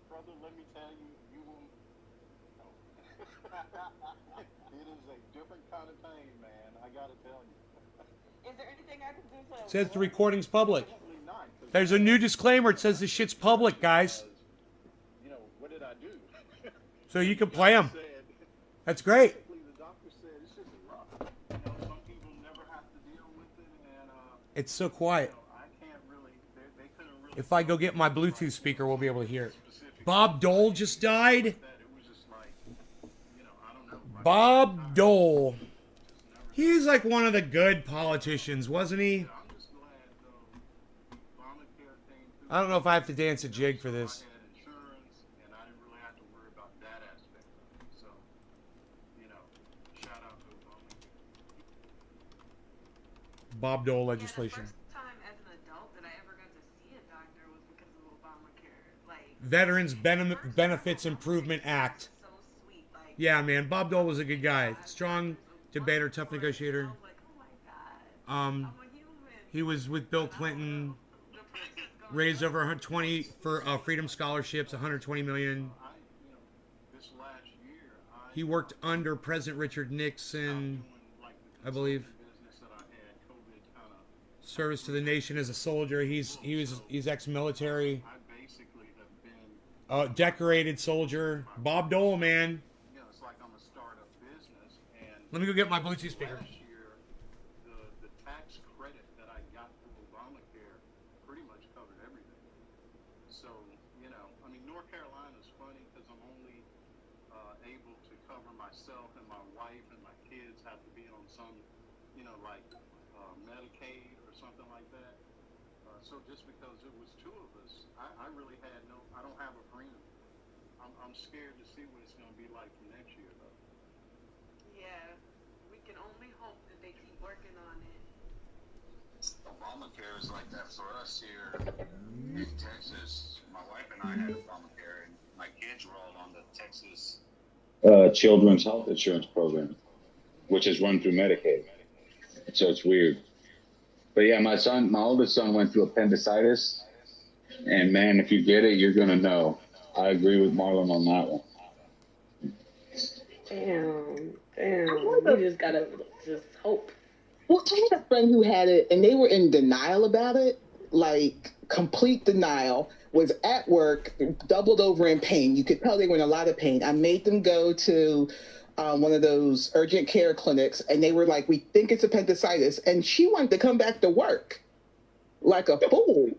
Brother, let me tell you, you will. It is a different kind of pain, man. I gotta tell you. Is there anything I can do to? It says the recording's public. Definitely not, 'cause There's a new disclaimer. It says this shit's public, guys. you know, what did I do? So you can play them. Said, That's great. basically, the doctor said it's just rough. You know, some people never have to deal with it, and It's so quiet. I can't really. They couldn't really. If I go get my Bluetooth speaker, we'll be able to hear it. Bob Dole just died. That it was just like, you know, I don't know. Bob Dole. He's like one of the good politicians, wasn't he? I'm just glad Obamacare came through. I don't know if I have to dance a jig for this. I had insurance, and I didn't really have to worry about that aspect of it. So, you know, shout out to Obamacare. Bob Dole Yeah, the legislation. first time as an adult that I ever got to see a doctor was because of Obamacare. Like Veterans Benefits Improvement Act. so sweet. Like Yeah, man. Bob Dole was a good guy. Strong debater, tough negotiator. I was like, oh my god, I'm a human. He was with Bill Clinton. Raised over 120 for Freedom Scholarships, 120 million. This last year, He worked under President Richard Nixon, I believe. business that I had, COVID kind of, Service to the nation as a soldier. He's ex-military. I basically have been, Decorated soldier. Bob Dole, man. you know, it's like I'm a startup business, and Let me go get my Bluetooth speaker. last year, the tax credit that I got through Obamacare pretty much covered everything. So, you know, I mean, North Carolina's funny because I'm only able to cover myself, and my wife and my kids have to be on some, you know, like Medicaid or something like that. So just because it was two of us, I really had I don't have a friend. I'm scared to see what it's going to be like for next year, though. Yeah, we can only hope that they keep working on it. Obamacare is like that for us here in Texas. My wife and I had Obamacare, and my kids were all on the Texas Children's Health Insurance Program, which is run through Medicaid. So it's weird. But yeah, my oldest son went through appendicitis, and man, if you get it, you're gonna know. I agree with Marlon on that one. Damn. You just gotta just hope. Well, I had a friend who had it, and they were in denial about it, like complete denial. Was at work, doubled over in pain. You could tell they were in a lot of pain. I made them go to one of those urgent care clinics, and they were like, "We think it's appendicitis," and she wanted to come back to work like a fool.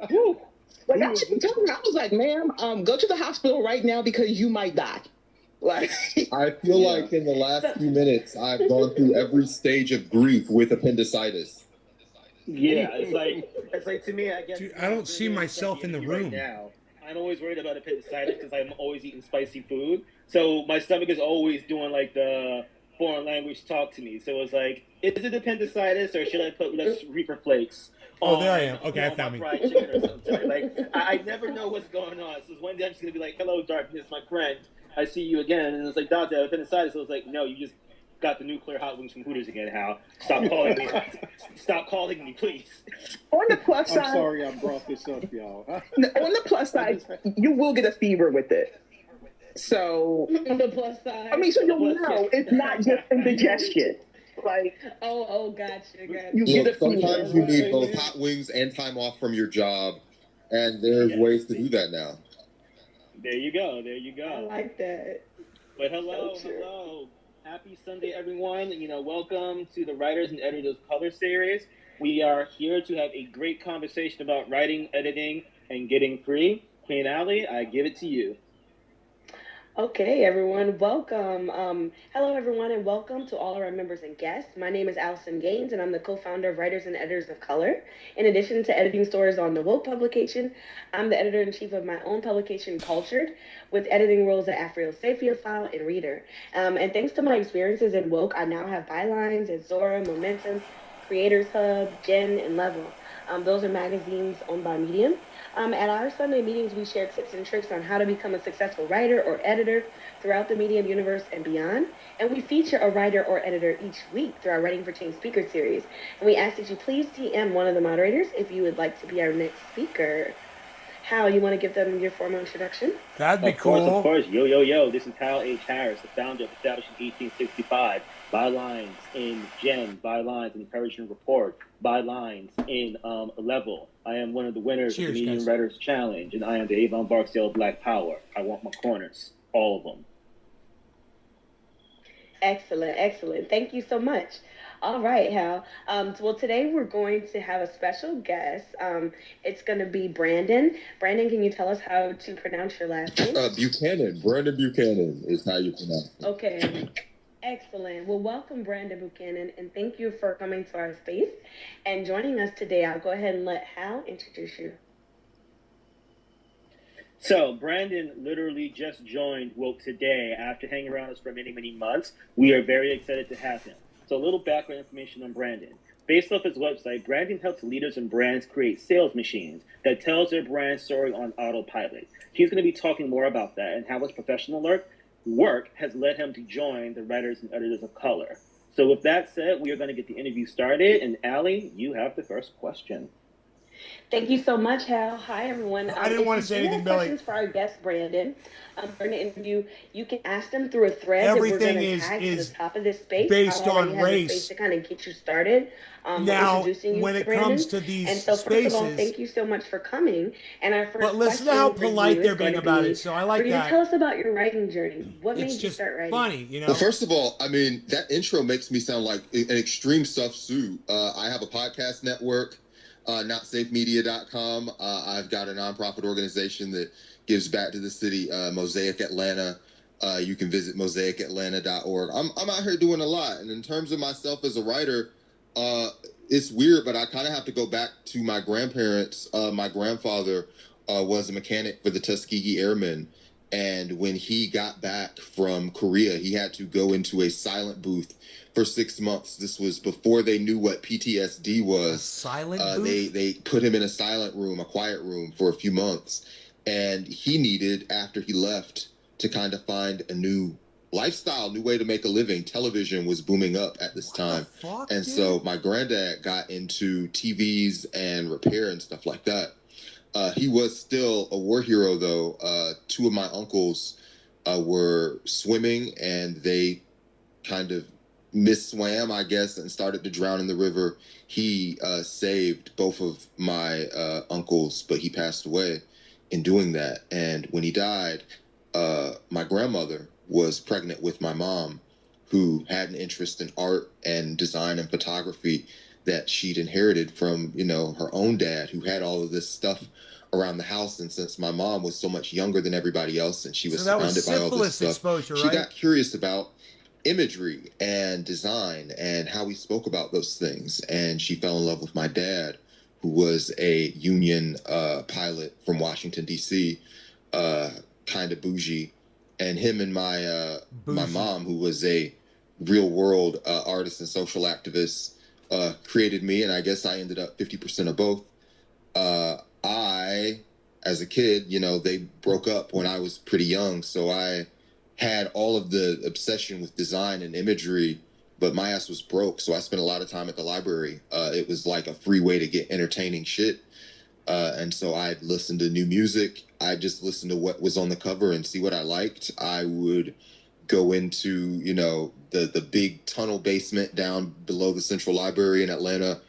Whew. But I was like, "Ma'am, go to the hospital right now because you might die." Like, I feel like in the last few minutes, I've gone through every stage of grief with appendicitis. Yeah, it's like to me, I guess. Dude, I don't see myself in the right room. now. I'm always worried about appendicitis because I'm always eating spicy food. So my stomach is always doing like the foreign language talk to me. So it's like, is it appendicitis or should I put less Reaper flakes? Oh, there I am. Okay, I on found my me. fried chicken or something. Like I never know what's going on. So one day I'm just gonna be like, "Hello, darkness, my friend. I see you again." And it's like, "Doctor, I have appendicitis." So it's like, "No, you just got the nuclear hot wings from Hooters again, Hal. Stop calling me. Stop calling me, please." On the plus side, I'm sorry I brought this up, y'all. on the plus side, you will get a fever with it. So On the plus side. I mean, so you'll know it's not just indigestion. Like, Oh, gotcha. you get a Look, fever. sometimes you need both hot wings and time off from your job, and there's ways to do that now. There you go. There you I go. like that. But hello. Happy Sunday, everyone. Welcome to the Writers and Editors of Color series. We are here to have a great conversation about writing, editing, and getting free. Queen Allie, I give it to you. Okay, everyone, welcome. Hello, everyone, and welcome to all of our members and guests. My name is Allison Gaines, and I'm the co-founder of Writers and Editors of Color. In addition to editing stories on the Woke publication, I'm the editor-in-chief of my own publication, Cultured, with editing roles at Afro Sapiophile and Reader. And thanks to my experiences in Woke, I now have bylines at Zora, Momentum, Creators Hub, Gen, and Level. Those are magazines owned by Medium. At our Sunday meetings, we share tips and tricks on how to become a successful writer or editor throughout the Medium universe and beyond. And we feature a writer or editor each week through our Writing for Change speaker series. And we ask that you please DM one of the moderators if you would like to be our next speaker. Hal, you want to give them your formal introduction? That'd be cool. Of course. Yo. This is Hal H. Harris, the founder of Establishing 1865. Bylines in Gen, bylines in Encourage and Report, bylines in Level. I am one of the winners of the Medium Writers Challenge, and I am the Avon Barksdale Black Power. I want my corners, all of them. Excellent. Thank you so much. All right, Hal. Well, today we're going to have a special guest. It's going to be Brandon. Brandon, can you tell us how to pronounce your last name? Buchanan. Brandon Buchanan is how you pronounce it. Okay. Excellent. Well, welcome, Brandon Buchanan, and thank you for coming to our space and joining us today. I'll go ahead and let Hal introduce you. So, Brandon literally just joined Woke today after hanging around us for many months. We are very excited to have him. So, a little background information on Brandon. Based off his website, Brandon helps leaders and brands create sales machines that tells their brand story on autopilot. He's going to be talking more about that and how his professional work has led him to join the Writers and Editors of Color. So with that said, we are going to get the interview started. And Allie, you have the first question. Thank you so much, Hal. Hi, everyone. I didn't want to say anything, Billy. Questions for our guest, Brandon. For an interview, you can ask them through a thread Everything that we're going to tag is to the top of this space. based Hal on race. Space to kind of get you started. Now, introducing you when to it Brandon. comes to these and so, spaces, first of all, thank you so much for coming. And our first but listen to question how for polite you they're is going being to about be, it. So I like for you that. to tell us about your writing journey. What made It's you just start writing? funny, you know. Well, first of all, I mean, that intro makes me sound like an extreme suit. I have a podcast network, notsafemedia.com. I've got a nonprofit organization that gives back to the city, Mosaic Atlanta. You can visit mosaicatlanta.org. I'm out here doing a lot. And in terms of myself as a writer, it's weird, but I kind of have to go back to my grandparents. My grandfather was a mechanic for the Tuskegee Airmen. And when he got back from Korea, he had to go into a silent booth for 6 months. This was before they knew what PTSD was. A silent booth? They put him in a silent room, a quiet room for a few months. And he needed, after he left, to kind of find a new lifestyle, new way to make a living. Television was booming up at this time. And so my granddad got into TVs and repair and stuff like that. He was still a war hero, though. Two of my uncles were swimming, and they kind of misswam, I guess, and started to drown in the river. He saved both of my uncles, but he passed away in doing that. And when he died, my grandmother was pregnant with my mom, who had an interest in art and design and photography that she'd inherited from, her own dad, who had all of this stuff around the house. And since my mom was so much younger than everybody else and she was So that was surrounded by all this syphilis stuff, exposure, she right? got curious about imagery and design and how we spoke about those things. And she fell in love with my dad, who was a union pilot from Washington, D.C., kind of bougie. And him and my mom, who was a real world artist and social activist, created me. And I guess I ended up 50% of both. I, as a kid, you know, they broke up when I was pretty young. So I had all of the obsession with design and imagery, but my ass was broke. So I spent a lot of time at the library. It was like a free way to get entertaining shit. And so I'd listen to new music. I just listened to what was on the cover and see what I liked. I would go into, you know, the big tunnel basement down below the Central Library in Atlanta,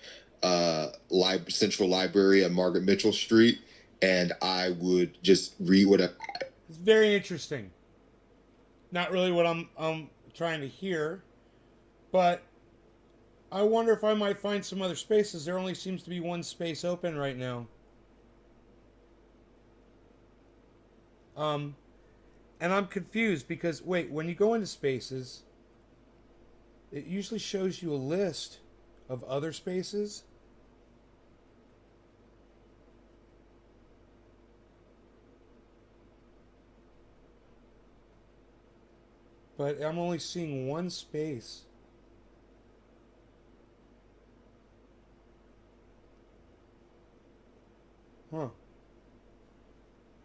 Central Library on Margaret Mitchell Street, and I would just read what It's very interesting. Not really what I'm trying to hear, but I wonder if I might find some other spaces. There only seems to be one space open right now. And I'm confused because, wait, when you go into spaces, it usually shows you a list of other spaces. But I'm only seeing one space. Huh.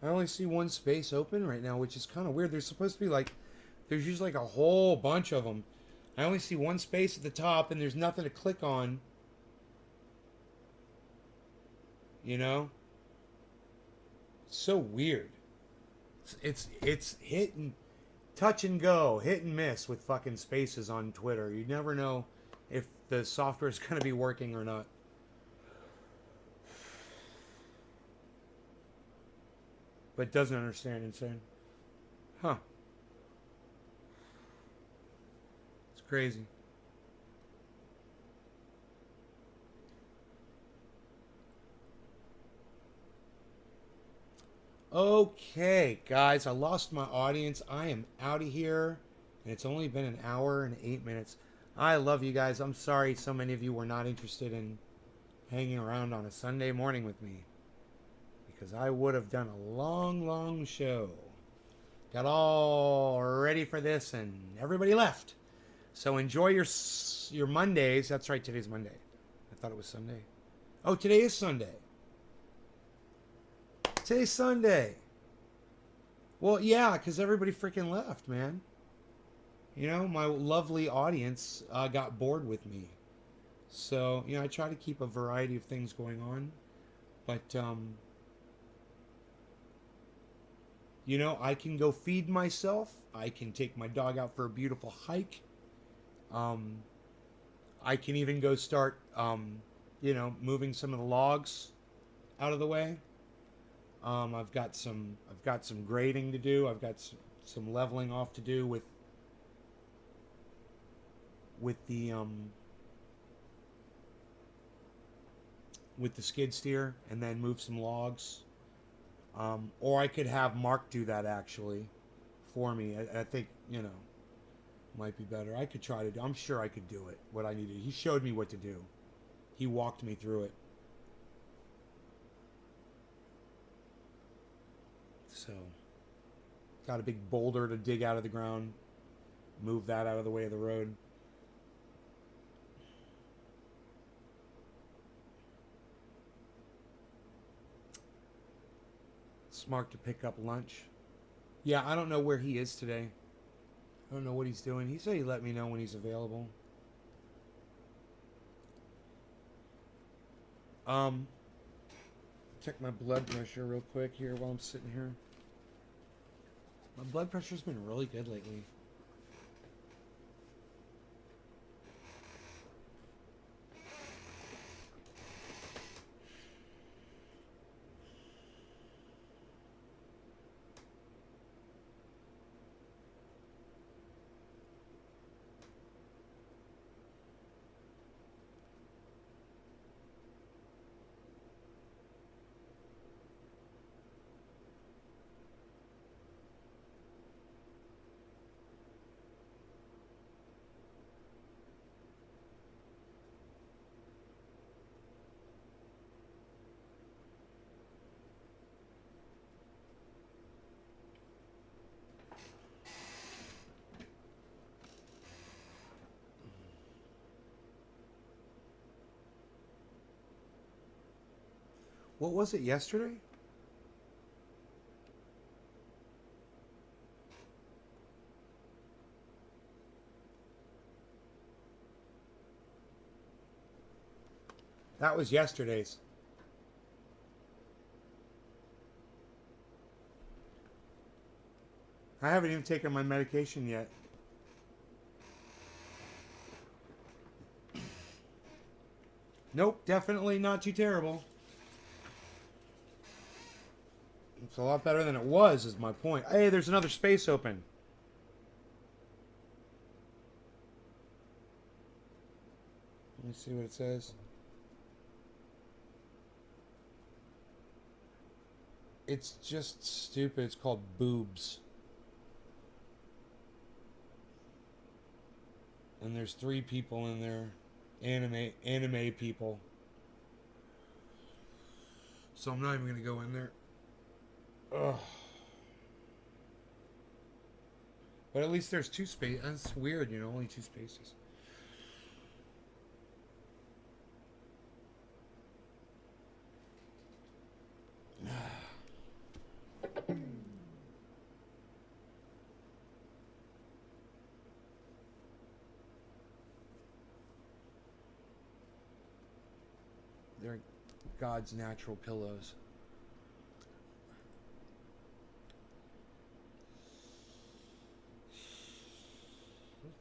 I only see one space open right now, which is kind of weird. There's supposed to be like, there's usually like a whole bunch of them. I only see one space at the top and there's nothing to click on. You know? It's so weird. It's hit and touch and go, hit and miss with fucking spaces on Twitter. You never know if the software is going to be working or not. But doesn't understand insane. Huh. It's crazy. Okay, guys, I lost my audience. I am out of here. And it's only been an hour and 8 minutes. I love you guys. I'm sorry so many of you were not interested in hanging around on a Sunday morning with me. Because I would have done a long, long show. Got all ready for this and everybody left. So enjoy your Mondays. That's right, today's Monday. I thought it was Sunday. Oh, today is Sunday. Today's Sunday. Well, yeah, because everybody freaking left, man. You know, my lovely audience got bored with me. So, you know, I try to keep a variety of things going on. But, you know, I can go feed myself. I can take my dog out for a beautiful hike. I can even go start, you know, moving some of the logs out of the way. I've got some grading to do. I've got some leveling off to do with the skid steer, and then move some logs. Or I could have Mark do that actually for me. I think, you know, might be better. I could try to do. I'm sure I could do it. What I needed. He showed me what to do. He walked me through it. So, got a big boulder to dig out of the ground. Move that out of the way of the road. Smart to pick up lunch. Yeah, I don't know where he is today. I don't know what he's doing. He said he'd let me know when he's available. Check my blood pressure real quick here while I'm sitting here. My blood pressure's been really good lately. What was it yesterday? That was yesterday's. I haven't even taken my medication yet. Nope, definitely not too terrible. It's a lot better than it was, is my point. Hey, there's another space open. Let me see what it says. It's just stupid. It's called boobs. And there's 3 people in there. Anime people. So I'm not even gonna go in there. Ugh. But at least there's 2 spaces. That's weird, you know, only 2 spaces. They're God's natural pillows.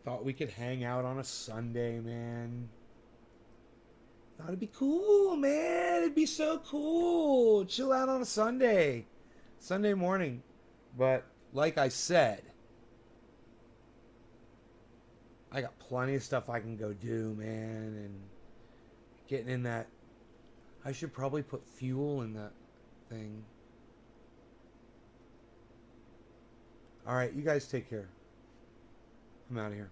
Thought we could hang out on a Sunday, man. Thought it'd be cool, man. It'd be so cool. Chill out on a Sunday. Sunday morning. But like I said, I got plenty of stuff I can go do, man. And getting in that, I should probably put fuel in that thing. All right, you guys take care. I'm out of here.